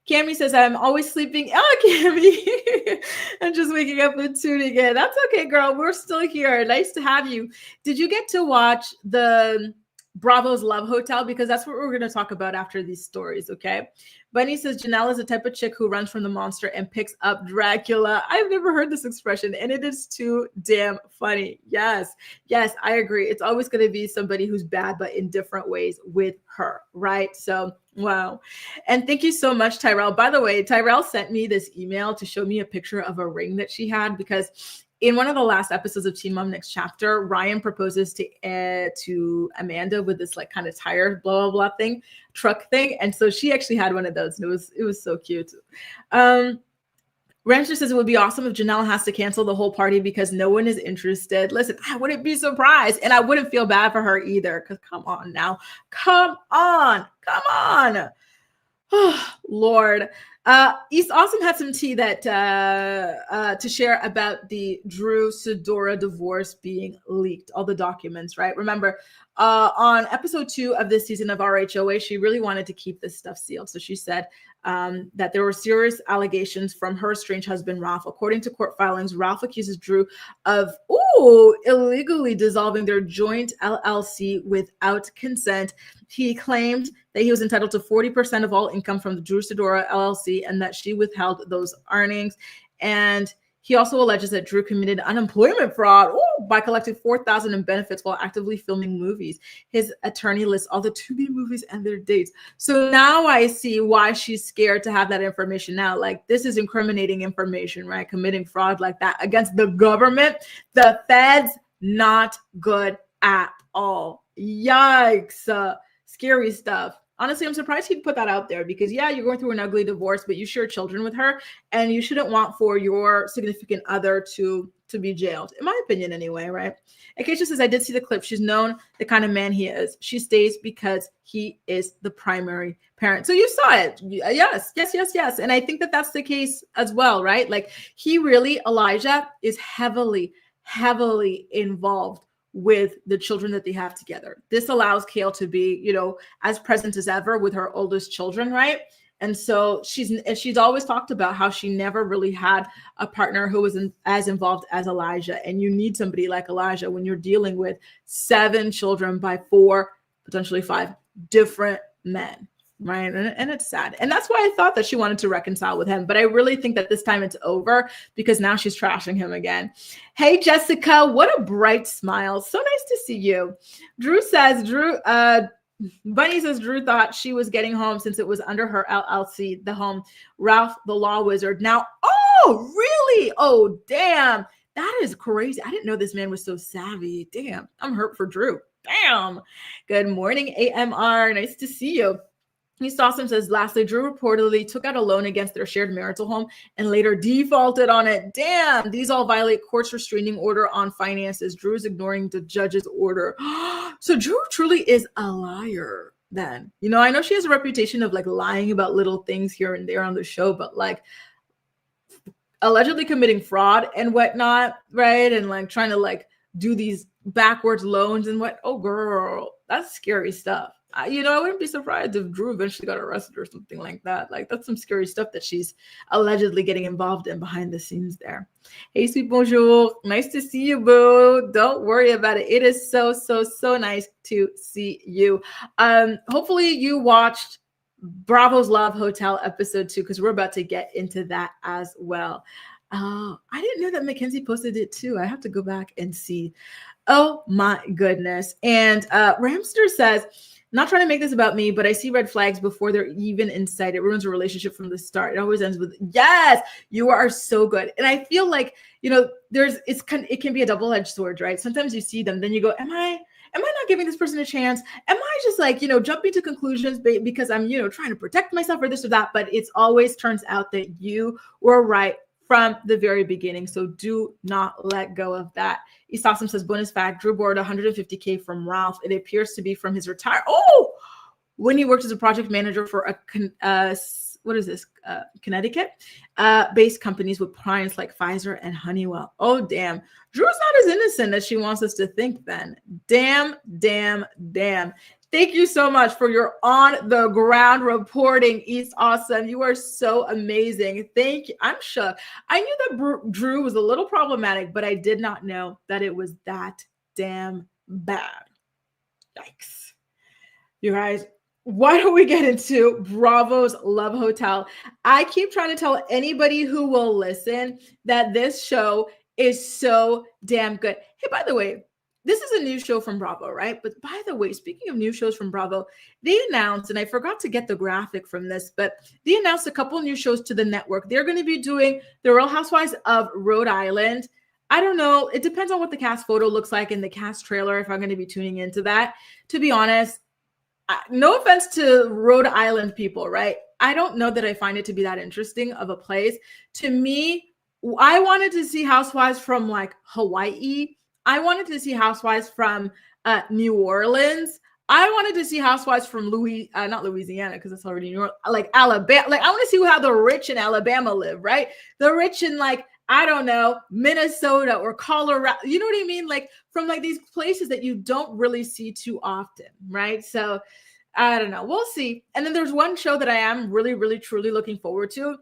[SPEAKER 1] Cami says, I'm always sleeping. Oh, Cami, I'm just waking up and tuning in. That's okay, girl. We're still here. Nice to have you. Did you get to watch the Bravo's Love Hotel? Because that's what we're going to talk about after these stories, okay? Bunny says, Janelle is the type of chick who runs from the monster and picks up Dracula. I've never heard this expression, and it is too damn funny. Yes, I agree. It's always going to be somebody who's bad, but in different ways with her, right? So, wow. And thank you so much, Tyrell. By the way, Tyrell sent me this email to show me a picture of a ring that she had, because in one of the last episodes of Teen Mom Next Chapter, Ryan proposes to Amanda with this like kind of tire blah blah blah truck thing, and so she actually had one of those, and it was so cute. Rancher says it would be awesome if Jenelle has to cancel the whole party because no one is interested. Listen, I wouldn't be surprised, and I wouldn't feel bad for her either. Because come on now, come on. Oh, Lord. East Awesome had some tea that to share about the Drew Sidora divorce being leaked, all the documents, right? Remember, on episode 2 of this season of RHOA, she really wanted to keep this stuff sealed. So she said that there were serious allegations from her estranged husband, Ralph. According to court filings, Ralph accuses Drew of illegally dissolving their joint LLC without consent. He claimed that he was entitled to 40% of all income from the Drew Sidora LLC and that she withheld those earnings. And he also alleges that Drew committed unemployment fraud by collecting $4,000 in benefits while actively filming movies. His attorney lists all the to-be movies and their dates. So now I see why she's scared to have that information now. Like, this is incriminating information, right? Committing fraud like that against the government, the feds, not good at all. Yikes. Scary stuff. Honestly, I'm surprised he'd put that out there because, yeah, you're going through an ugly divorce, but you share children with her, and you shouldn't want for your significant other to be jailed, in my opinion anyway, right? Acacia says, I did see the clip. She's known the kind of man he is. She stays because he is the primary parent. So you saw it. Yes. And I think that that's the case as well, right? Like, he really, Elijah, is heavily involved with the children that they have together. This allows Kale to be, as present as ever with her oldest children, right? And so she's always talked about how she never really had a partner who was as involved as Elijah. And you need somebody like Elijah when you're dealing with 7 children by 4, potentially 5 different men. Right. And it's sad. And that's why I thought that she wanted to reconcile with him. But I really think that this time it's over because now she's trashing him again. Hey, Jessica, what a bright smile. So nice to see you. Bunny says Drew thought she was getting home since it was under her LLC, the home. Ralph, the law wizard. Now, oh, really? Oh, damn. That is crazy. I didn't know this man was so savvy. Damn. I'm hurt for Drew. Damn. Good morning, AMR. Nice to see you. East Awesome says, lastly, Drew reportedly took out a loan against their shared marital home and later defaulted on it. Damn, these all violate court's restraining order on finances. Drew's ignoring the judge's order. So Drew truly is a liar then. I know she has a reputation of like lying about little things here and there on the show, but like allegedly committing fraud and whatnot, right? And like trying to like do these backwards loans and what? Oh, girl, that's scary stuff. I wouldn't be surprised if Drew eventually got arrested or something like that. Like, that's some scary stuff that she's allegedly getting involved in behind the scenes there. Hey, sweet bonjour. Nice to see you, boo. Don't worry about it. It is so nice to see you. Hopefully you watched Bravo's Love Hotel episode 2 because we're about to get into that as well. I didn't know that Mackenzie posted it too. I have to go back and see. Oh my goodness. And Ramster says, not trying to make this about me, but I see red flags before they're even in sight. It ruins a relationship from the start. It always ends with, yes, you are so good. And I feel like, it can be a double-edged sword, right? Sometimes you see them, then you go, am I not giving this person a chance? Am I just like, jumping to conclusions because I'm, trying to protect myself or this or that? But it's always turns out that you were right from the very beginning. So do not let go of that. East Awesome says, bonus fact, Drew borrowed $150K from Ralph. It appears to be from his when he worked as a project manager for a what is this? Connecticut based companies with clients like Pfizer and Honeywell. Oh, damn. Drew's not as innocent as she wants us to think then. Damn, damn, damn. Thank you so much for your on the ground reporting, East Awesome. You are so amazing. Thank you. I'm shook. I knew that Drew was a little problematic, but I did not know that it was that damn bad. Yikes. You guys, why don't we get into Bravo's Love Hotel? I keep trying to tell anybody who will listen that this show is so damn good. Hey, by the way, this is a new show from Bravo, right? But by the way, speaking of new shows from Bravo, they announced, and I forgot to get the graphic from this, but they announced a couple new shows to the network. They're going to be doing The Real Housewives of Rhode Island. I don't know. It depends on what the cast photo looks like in the cast trailer, if I'm going to be tuning into that. To be honest, no offense to Rhode Island people, right? I don't know that I find it to be that interesting of a place. To me, I wanted to see housewives from like Hawaii. I wanted to see housewives from New Orleans. I wanted to see housewives from not Louisiana, because it's already New York, like Alabama. Like I want to see how the rich in Alabama live, right? The rich in like, I don't know, Minnesota or Colorado. You know what I mean? Like from like these places that you don't really see too often, right? So I don't know. We'll see. And then there's one show that I am really, really, truly looking forward to.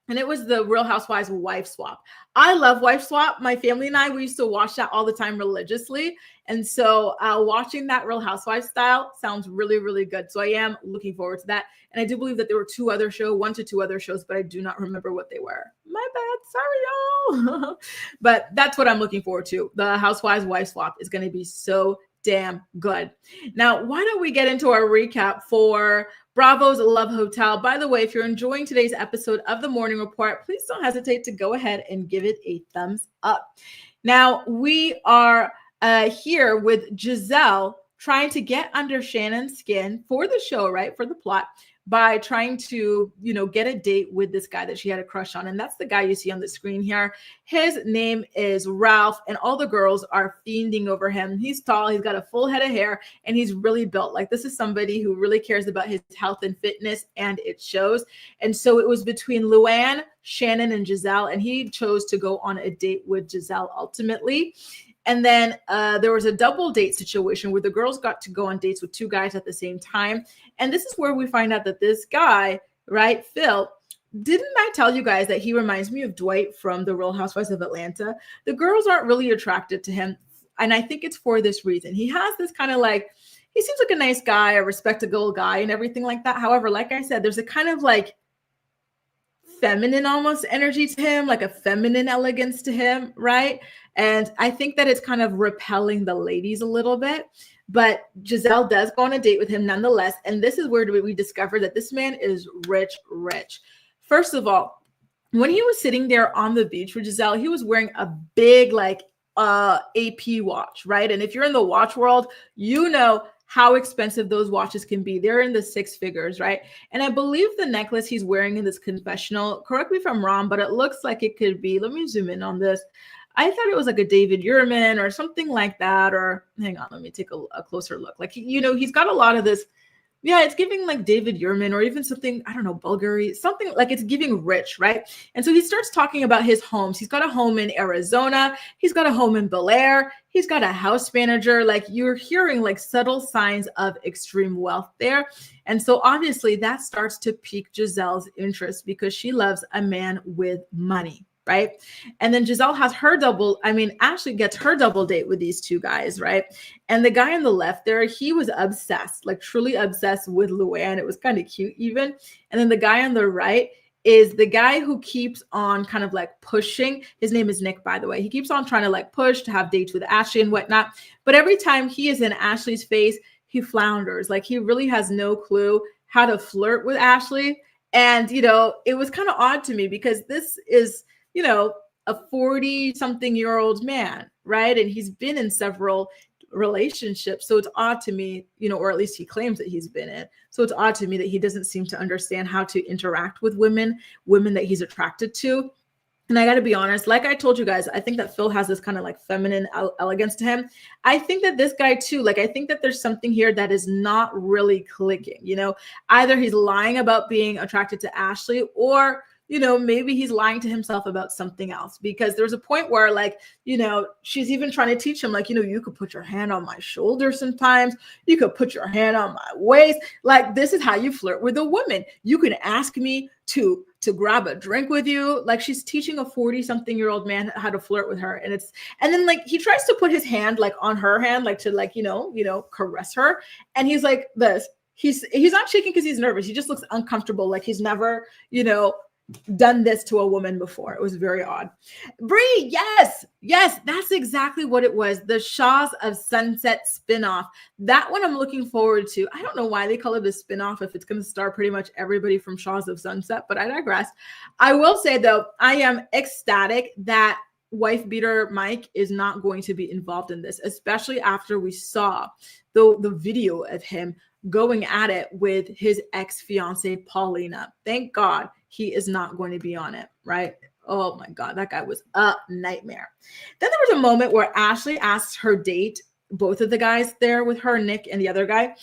[SPEAKER 1] And it was the Real Housewives Wife Swap. I love Wife Swap. My family and I, we used to watch that all the time religiously. And so watching that Real Housewives style sounds really, really good. So I am looking forward to that. And I do believe that there were one to two other shows, but I do not remember what they were. My bad. Sorry, y'all. But that's what I'm looking forward to. The Housewives Wife Swap is going to be so damn good. Now, why don't we get into our recap for Bravo's Love Hotel? By the way, if you're enjoying today's episode of The Morning Report, please don't hesitate to go ahead and give it a thumbs up. Now, we are here with Giselle trying to get under Shannon's skin for the show, right? For the plot, by trying to, get a date with this guy that she had a crush on. And that's the guy you see on the screen here. His name is Ralph, and all the girls are fiending over him. He's tall, he's got a full head of hair, and he's really built. Like this is somebody who really cares about his health and fitness, and it shows. And so it was between Luann, Shannon, and Giselle, and he chose to go on a date with Giselle ultimately. And then there was a double date situation where the girls got to go on dates with two guys at the same time. And this is where we find out that this guy, right, Phil, didn't I tell you guys that he reminds me of Dwight from The Real Housewives of Atlanta? The girls aren't really attracted to him. And I think it's for this reason. He has this kind of like, he seems like a nice guy, a respectable guy and everything like that. However, like I said, there's a kind of like feminine almost energy to him, like a feminine elegance to him, right? And I think that it's kind of repelling the ladies a little bit. But Giselle does go on a date with him nonetheless. And this is where we discover that this man is rich, rich. First of all, when he was sitting there on the beach with Giselle, he was wearing a big like AP watch, right? And if you're in the watch world, you know how expensive those watches can be. They're in the six figures, right? And I believe the necklace he's wearing in this confessional, correct me if I'm wrong, but it looks like it could be, let me zoom in on this. I thought it was like a David Yurman or something like that. Or hang on, let me take a closer look. Like, he's got a lot of this. Yeah, it's giving like David Yurman or even something, I don't know, Bulgari, something like it's giving rich, right? And so he starts talking about his homes. He's got a home in Arizona. He's got a home in Bel Air. He's got a house manager. Like you're hearing like subtle signs of extreme wealth there. And so obviously that starts to pique Giselle's interest because she loves a man with money. Right. And then Giselle has Ashley gets her double date with these two guys. Right. And the guy on the left there, he was obsessed, like truly obsessed with Luann. It was kind of cute even. And then the guy on the right is the guy who keeps on kind of like pushing. His name is Nick, by the way. He keeps on trying to like push to have dates with Ashley and whatnot. But every time he is in Ashley's face, he flounders. Like he really has no clue how to flirt with Ashley. And, it was kind of odd to me because this is, a 40-something-year-old man, right? And he's been in several relationships. So it's odd to me, or at least he claims that he's been in. So it's odd to me that he doesn't seem to understand how to interact with women that he's attracted to. And I got to be honest, like I told you guys, I think that Phil has this kind of like feminine elegance to him. I think that this guy too, like, I think that there's something here that is not really clicking. Either he's lying about being attracted to Ashley, or maybe he's lying to himself about something else, because there's a point where, like, she's even trying to teach him, like, you could put your hand on my shoulder sometimes. You could put your hand on my waist. Like, this is how you flirt with a woman. You can ask me to grab a drink with you. Like, she's teaching a 40-something-year-old man how to flirt with her. And then like he tries to put his hand like on her hand, like to like, caress her. And he's like this. He's not shaking because he's nervous. He just looks uncomfortable. Like he's never, done this to a woman before. It was very odd. Bree, yes, that's exactly what it was. The Shaws of Sunset spinoff. That one I'm looking forward to. I don't know why they call it a spinoff if it's going to star pretty much everybody from Shaws of Sunset, but I digress. I will say though, I am ecstatic that wife beater Mike is not going to be involved in this, especially after we saw the video of him going at it with his ex-fiance Paulina. Thank God he is not going to be on it, right? Oh my God, that guy was a nightmare. Then there was a moment where Ashley asked her date, both of the guys there with her, Nick and the other guy,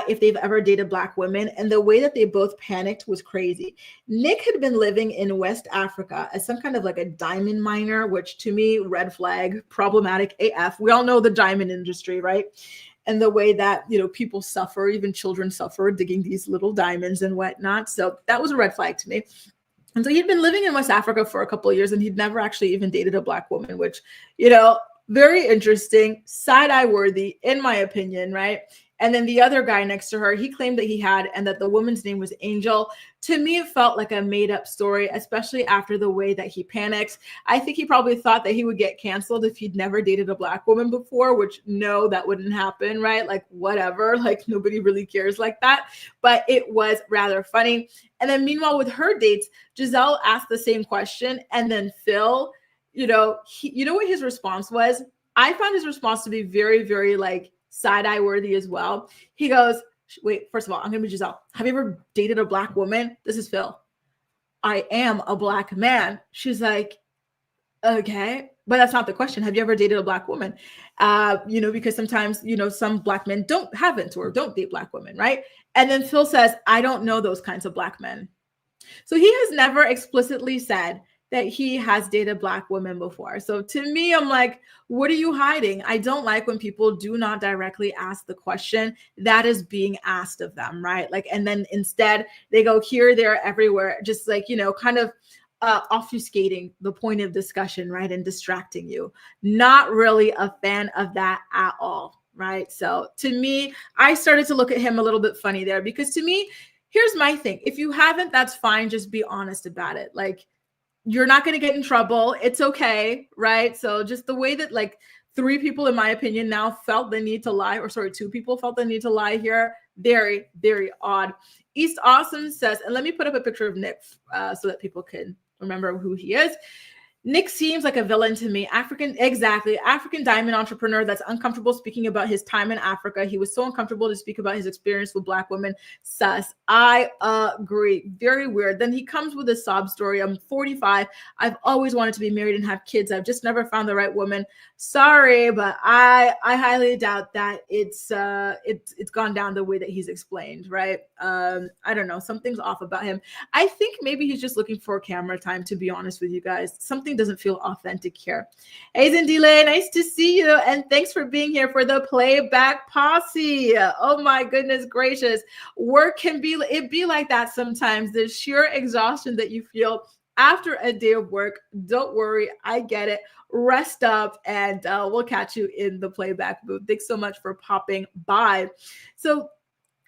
[SPEAKER 1] if they've ever dated Black women. And the way that they both panicked was crazy. Nick had been living in West Africa as some kind of like a diamond miner, which to me, red flag, problematic AF. We all know the diamond industry, right? And the way that, people suffer, even children suffer digging these little diamonds and whatnot. So that was a red flag to me. And so he'd been living in West Africa for a couple of years, and he'd never actually even dated a Black woman, which, very interesting, side-eye worthy, in my opinion, right? And then the other guy next to her, he claimed that he had, and that the woman's name was Angel. To me, it felt like a made-up story, especially after the way that he panicked. I think he probably thought that he would get canceled if he'd never dated a Black woman before, which no, that wouldn't happen, right? Like, whatever, like nobody really cares like that. But it was rather funny. And then meanwhile, with her dates, Giselle asked the same question, and then Phil, what his response was? I found his response to be very, very like side-eye worthy as well. He goes, wait, first of all, I'm going to be Giselle. Have you ever dated a Black woman? This is Phil. I am a Black man. She's like, okay, but that's not the question. Have you ever dated a Black woman? Because sometimes, some Black men haven't or don't date Black women, right? And then Phil says, I don't know those kinds of Black men. So he has never explicitly said that he has dated Black women before. So to me, I'm like, what are you hiding? I don't like when people do not directly ask the question that is being asked of them, right? Like, and then instead they go here, there, everywhere, just like, kind of obfuscating the point of discussion, right? And distracting you. Not really a fan of that at all, right? So to me, I started to look at him a little bit funny there, because to me, here's my thing. If you haven't, that's fine. Just be honest about it. Like, you're not going to get in trouble. It's okay, right? So just the way that like 3 people, in my opinion, now felt the need to lie, or sorry, 2 people felt the need to lie here. Very, very odd. East Awesome says, and let me put up a picture of Nick so that people can remember who he is. Nick seems like a villain to me. African diamond entrepreneur that's uncomfortable speaking about his time in Africa. He was so uncomfortable to speak about his experience with Black women. Sus. I agree. Very weird. Then he comes with a sob story. I'm 45. I've always wanted to be married and have kids. I've just never found the right woman. Sorry, but I highly doubt that it's gone down the way that he's explained, right? I don't know. Something's off about him. I think maybe he's just looking for camera time, to be honest with you guys. Something doesn't feel authentic here. Hey, Zendile, nice to see you. And thanks for being here for the playback posse. Oh my goodness gracious. Work can be like that sometimes. The sheer exhaustion that you feel after a day of work. Don't worry. I get it. Rest up, and we'll catch you in the playback booth. Thanks so much for popping by. So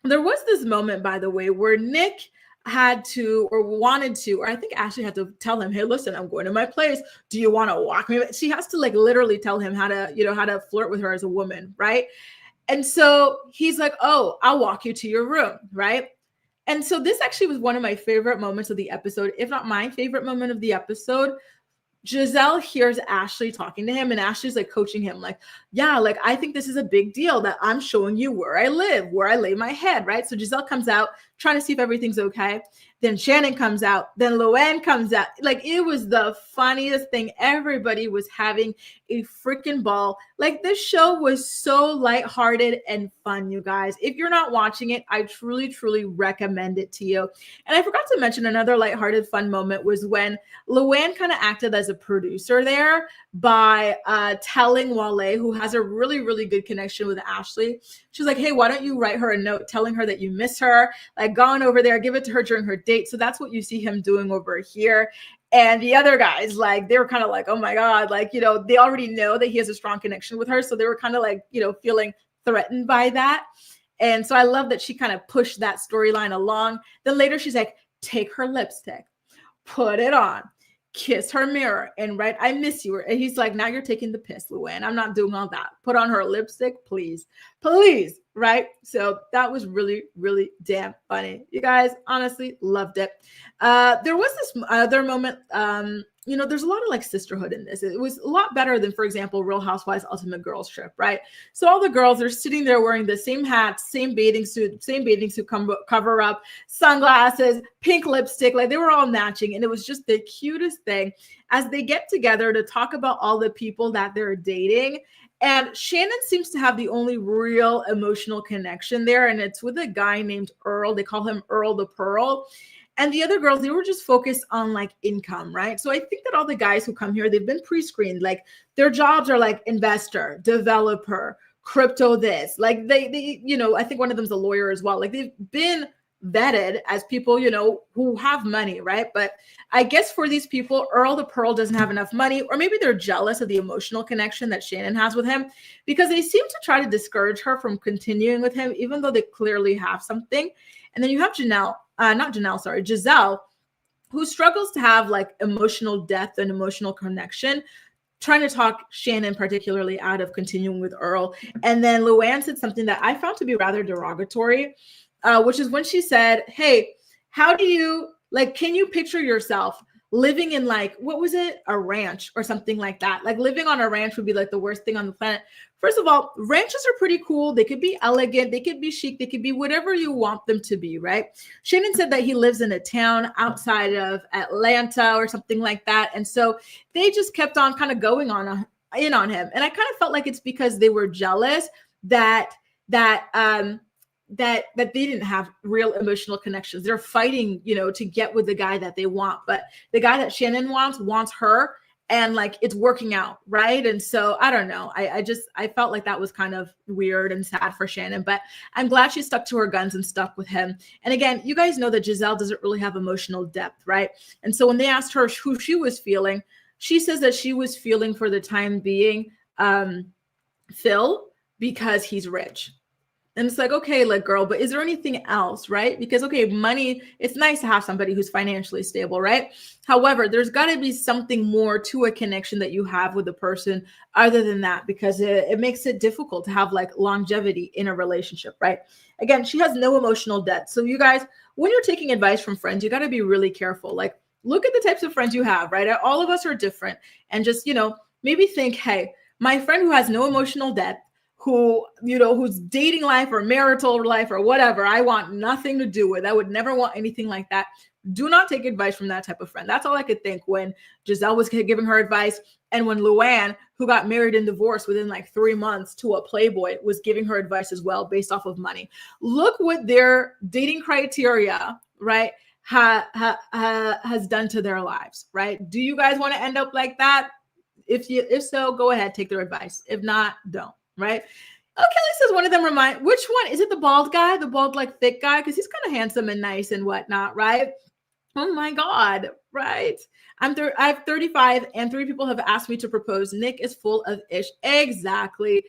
[SPEAKER 1] there was this moment, by the way, where Nick had to, or wanted to, or I think Ashley had to tell him, hey, listen, I'm going to my place. Do you want to walk me? She has to like literally tell him how to flirt with her as a woman, right? And so he's like, oh, I'll walk you to your room, right? And so this actually was one of my favorite moments of the episode, if not my favorite moment of the episode. Giselle hears Ashley talking to him, and Ashley's like coaching him, like, yeah, like, I think this is a big deal that I'm showing you where I live, where I lay my head, right? So Giselle comes out, trying to see if everything's okay. Then Shannon comes out, then Luann comes out. Like, it was the funniest thing. Everybody was having a freaking ball. Like, this show was so lighthearted and fun, you guys. If you're not watching it, I truly, truly recommend it to you. And I forgot to mention another lighthearted fun moment was when Luann kind of acted as a producer there by telling Wale, who has a really, really good connection with Ashley. She's like, hey, why don't you write her a note telling her that you miss her? Like, gone over there, give it to her during her date. So that's what you see him doing over here. And the other guys, like, they were kind of like, oh my God, like, you know, they already know that he has a strong connection with her. So they were kind of like, you know, feeling threatened by that. And so I love that she kind of pushed that storyline along. Then later she's like, take her lipstick, put it on, kiss her mirror, and write, I miss you. And he's like, now you're taking the piss, Luann. I'm not doing all that. Put on her lipstick, please, please. Right? So that was really, really damn funny. You guys, honestly, loved it. There was this other moment, you know, there's a lot of like sisterhood in this. It was a lot better than, for example, Real Housewives Ultimate Girls Trip, right? So all the girls are sitting there wearing the same hats, same bathing suit cover up, sunglasses, pink lipstick, like they were all matching. And it was just the cutest thing as they get together to talk about all the people that they're dating. And Shannon seems to have the only real emotional connection there. And it's with a guy named Earl. They call him Earl the Pearl. And the other girls, they were just focused on like income, right? So I think that all the guys who come here, they've been pre-screened. Like their jobs are like investor, developer, crypto this. Like they, you know, I think one of them's a lawyer as well. Like they've been vetted as people, you know, who have money, right? But I guess for these people, Earl the Pearl doesn't have enough money, or maybe they're jealous of the emotional connection that Shannon has with him, because they seem to try to discourage her from continuing with him, even though they clearly have something. And then you have Giselle, who struggles to have like emotional depth and emotional connection, trying to talk Shannon particularly out of continuing with Earl. And then Luann said something that I found to be rather derogatory, which is when she said, hey, how do you, like, can you picture yourself living in like, what was it? A ranch or something like that. Like living on a ranch would be like the worst thing on the planet. First of all, ranches are pretty cool. They could be elegant. They could be chic. They could be whatever you want them to be, right? Shannon said that he lives in a town outside of Atlanta or something like that. And so they just kept on kind of going on in on him. And I kind of felt like it's because they were jealous that they didn't have real emotional connections. They're fighting, you know, to get with the guy that they want. But the guy that Shannon wants her, and like it's working out, right? And so I don't know. I felt like that was kind of weird and sad for Shannon, but I'm glad she stuck to her guns and stuck with him. And again, you guys know that Giselle doesn't really have emotional depth, right? And so when they asked her who she was feeling, she says that she was feeling for the time being Phil, because he's rich. And it's like, okay, like girl, but is there anything else, right? Because, okay, money, it's nice to have somebody who's financially stable, right? However, there's got to be something more to a connection that you have with the person other than that, because it makes it difficult to have like longevity in a relationship, right? Again, she has no emotional debt. So you guys, when you're taking advice from friends, you got to be really careful. Like, look at the types of friends you have, right? All of us are different. And just, you know, maybe think, hey, my friend who has no emotional debt, who, you know, whose dating life or marital life or whatever, I want nothing to do with. I would never want anything like that. Do not take advice from that type of friend. That's all I could think when Giselle was giving her advice. And when Luann, who got married and divorced within like 3 months to a playboy, was giving her advice as well based off of money. Look what their dating criteria, right, has done to their lives, right? Do you guys want to end up like that? If so, go ahead, take their advice. If not, don't. Right? Oh, Kelly says one of them which one? Is it the bald guy? The bald, like thick guy? Because he's kind of handsome and nice and whatnot, right? Oh my God, right? I have 35 and 3 people have asked me to propose. Nick is full of ish. Exactly.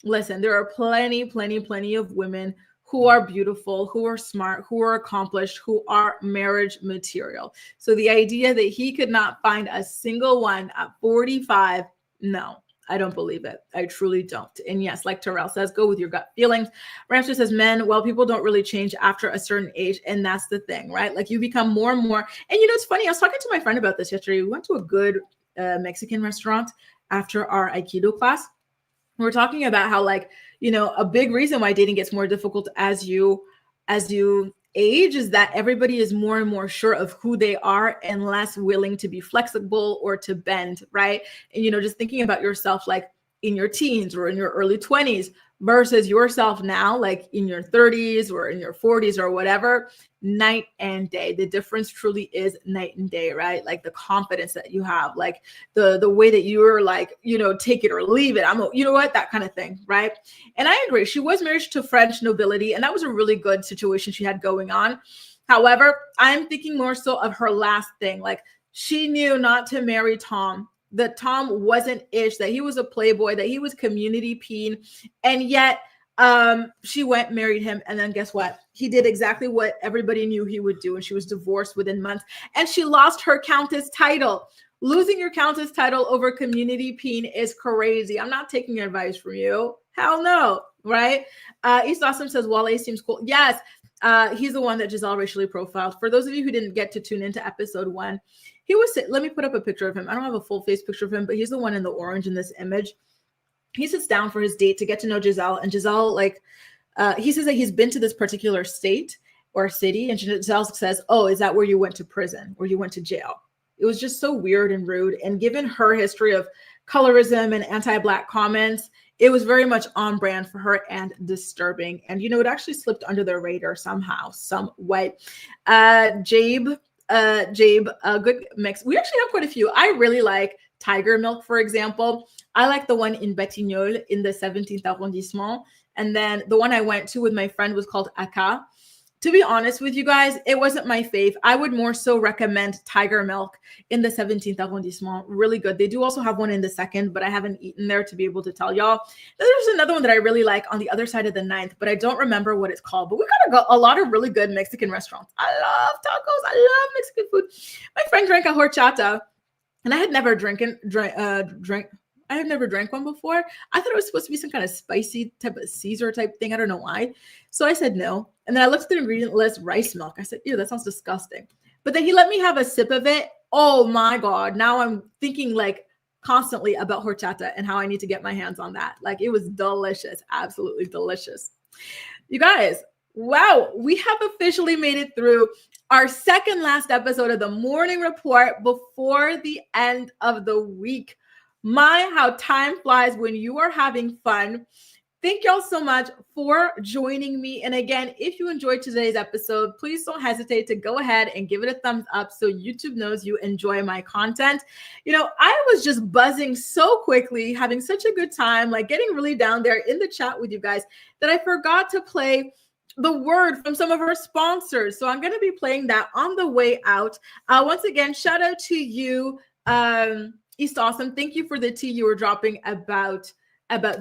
[SPEAKER 1] Listen, there are plenty of women who are beautiful, who are smart, who are accomplished, who are marriage material. So the idea that he could not find a single one at 45, no. I don't believe it. I truly don't. And yes, like Terrell says, go with your gut feelings. Ramster says, men, well, people don't really change after a certain age. And that's the thing, right? Like you become more and more. And you know, it's funny. I was talking to my friend about this yesterday. We went to a good Mexican restaurant after our Aikido class. We were talking about how, like, you know, a big reason why dating gets more difficult as you as you age is that everybody is more and more sure of who they are and less willing to be flexible or to bend, right? And, just thinking about yourself like in your teens or in your early 20s versus yourself now, like in your 30s or in your 40s or whatever, night and day. The difference truly is night and day, right? Like the confidence that you have, like the way that you're like, take it or leave it. That kind of thing, right? And I agree. She was married to French nobility, and that was a really good situation she had going on. However, I'm thinking more so of her last thing. Like she knew not to marry Tom, that Tom wasn't ish, that he was a playboy, that he was community peen. And yet she went, married him. And then guess what? He did exactly what everybody knew he would do. And she was divorced within months. And she lost her countess title. Losing your countess title over community peen is crazy. I'm not taking advice from you. Hell no, right? East Awesome says, Wale seems cool. Yes, he's the one that Giselle racially profiled. For those of you who didn't get to tune into episode 1, he was, let me put up a picture of him. I don't have a full face picture of him, but he's the one in the orange in this image. He sits down for his date to get to know Giselle. And Giselle, he says that he's been to this particular state or city. And Giselle says, oh, is that where you went to prison or you went to jail? It was just so weird and rude. And given her history of colorism and anti-Black comments, it was very much on brand for her and disturbing. And, it actually slipped under the radar somehow, some way. Jabe, a good mix. We actually have quite a few. I really like Tiger Milk, for example. I like the one in Batignolles in the 17th arrondissement. And then the one I went to with my friend was called Aka. To be honest with you guys, it wasn't my fave. I would more so recommend Tiger Milk in the 17th arrondissement. Really good. They do also have one in the 2nd, but I haven't eaten there to be able to tell y'all. There's another one that I really like on the other side of the 9th, but I don't remember what it's called. But we got a lot of really good Mexican restaurants. I love tacos. I love Mexican food. My friend drank a horchata, and I had never drank one before. I thought it was supposed to be some kind of spicy type of Caesar type thing. I don't know why. So I said no. And then I looked at the ingredient list, rice milk. I said, ew, that sounds disgusting. But then he let me have a sip of it. Oh my God. Now I'm thinking like constantly about horchata and how I need to get my hands on that. Like it was delicious. Absolutely delicious. You guys, wow. We have officially made it through our second last episode of the morning report before the end of the week. My, how time flies when you are having fun. Thank y'all so much for joining me. And again, if you enjoyed today's episode, please don't hesitate to go ahead and give it a thumbs up so YouTube knows you enjoy my content. I was just buzzing so quickly, having such a good time, like getting really down there in the chat with you guys that I forgot to play the word from some of our sponsors. So I'm going to be playing that on the way out. Once again, shout out to you, East Awesome. Thank you for the tea you were dropping about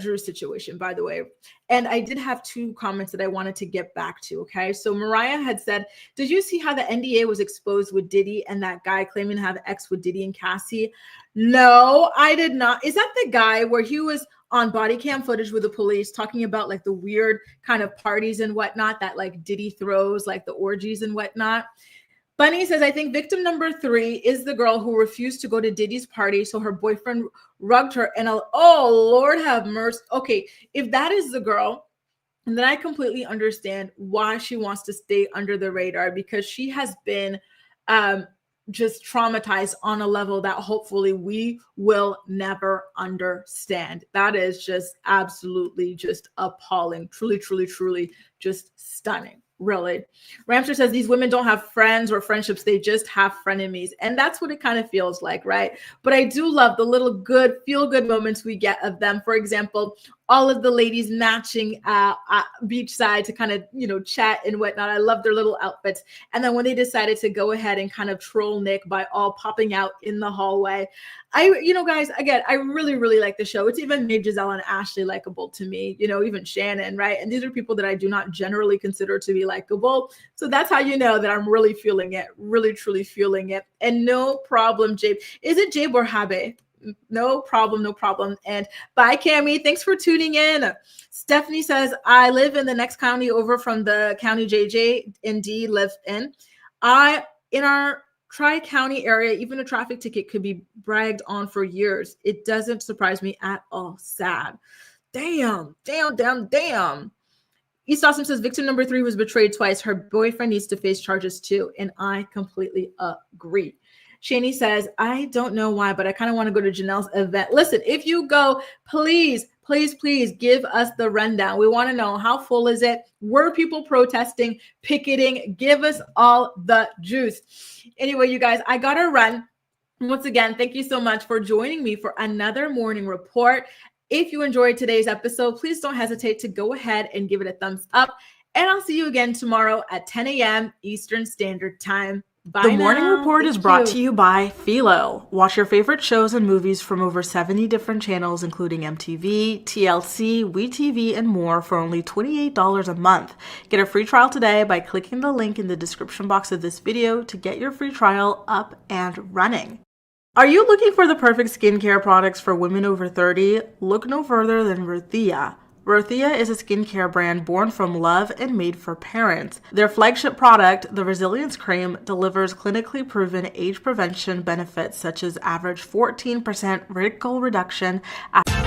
[SPEAKER 1] Drew's situation, by the way. And I did have 2 comments that I wanted to get back to, okay? So Mariah had said, did you see how the NDA was exposed with Diddy and that guy claiming to have ex with Diddy and Cassie? No, I did not. Is that the guy where he was on body cam footage with the police talking about like the weird kind of parties and whatnot that like Diddy throws, like the orgies and whatnot? Bunny says, I think victim number 3 is the girl who refused to go to Diddy's party, so her boyfriend rugged her. And oh, Lord have mercy. Okay, if that is the girl, then I completely understand why she wants to stay under the radar, because she has been just traumatized on a level that hopefully we will never understand. That is just absolutely just appalling. Truly, truly, truly just stunning. Really. Ramster says these women don't have friends or friendships. They just have frenemies. And that's what it kind of feels like, right? But I do love the little good, feel-good moments we get of them. For example, all of the ladies matching beachside to kind of, chat and whatnot. I love their little outfits. And then when they decided to go ahead and kind of troll Nick by all popping out in the hallway, guys, again, I really, really like the show. It's even made Giselle and Ashley likable to me, even Shannon, right? And these are people that I do not generally consider to be likable. So that's how you know that I'm really feeling it, really, truly feeling it. And no problem, Jabe. Is it Jabe or Habe? No problem, no problem. And bye, Cammie. Thanks for tuning in. Stephanie says, I live in the next county over from the county JJ and D live in. In our Tri-County area, even a traffic ticket could be bragged on for years. It doesn't surprise me at all. Sad. Damn. East Austin says victim number 3 was betrayed twice. Her boyfriend needs to face charges too. And I completely agree. Shani says, I don't know why, but I kind of want to go to Janelle's event. Listen, if you go, please give us the rundown. We want to know, how full is it? Were people protesting, picketing? Give us all the juice. Anyway, you guys, I got to run. Once again, thank you so much for joining me for another morning report. If you enjoyed today's episode, please don't hesitate to go ahead and give it a thumbs up. And I'll see you again tomorrow at 10 a.m. Eastern Standard Time. Bye. The morning report is brought to you by Philo. Watch your favorite shows and movies from over 70 different channels, including MTV, TLC, WeTV, and more for only $28 a month. Get a free trial today by clicking the link in the description box of this video to get your free trial up and running. Are you looking for the perfect skincare products for women over 30? Look no further than Ruthia. Ruthia is a skincare brand born from love and made for parents. Their flagship product, the Resilience Cream, delivers clinically proven age prevention benefits such as average 14% wrinkle reduction after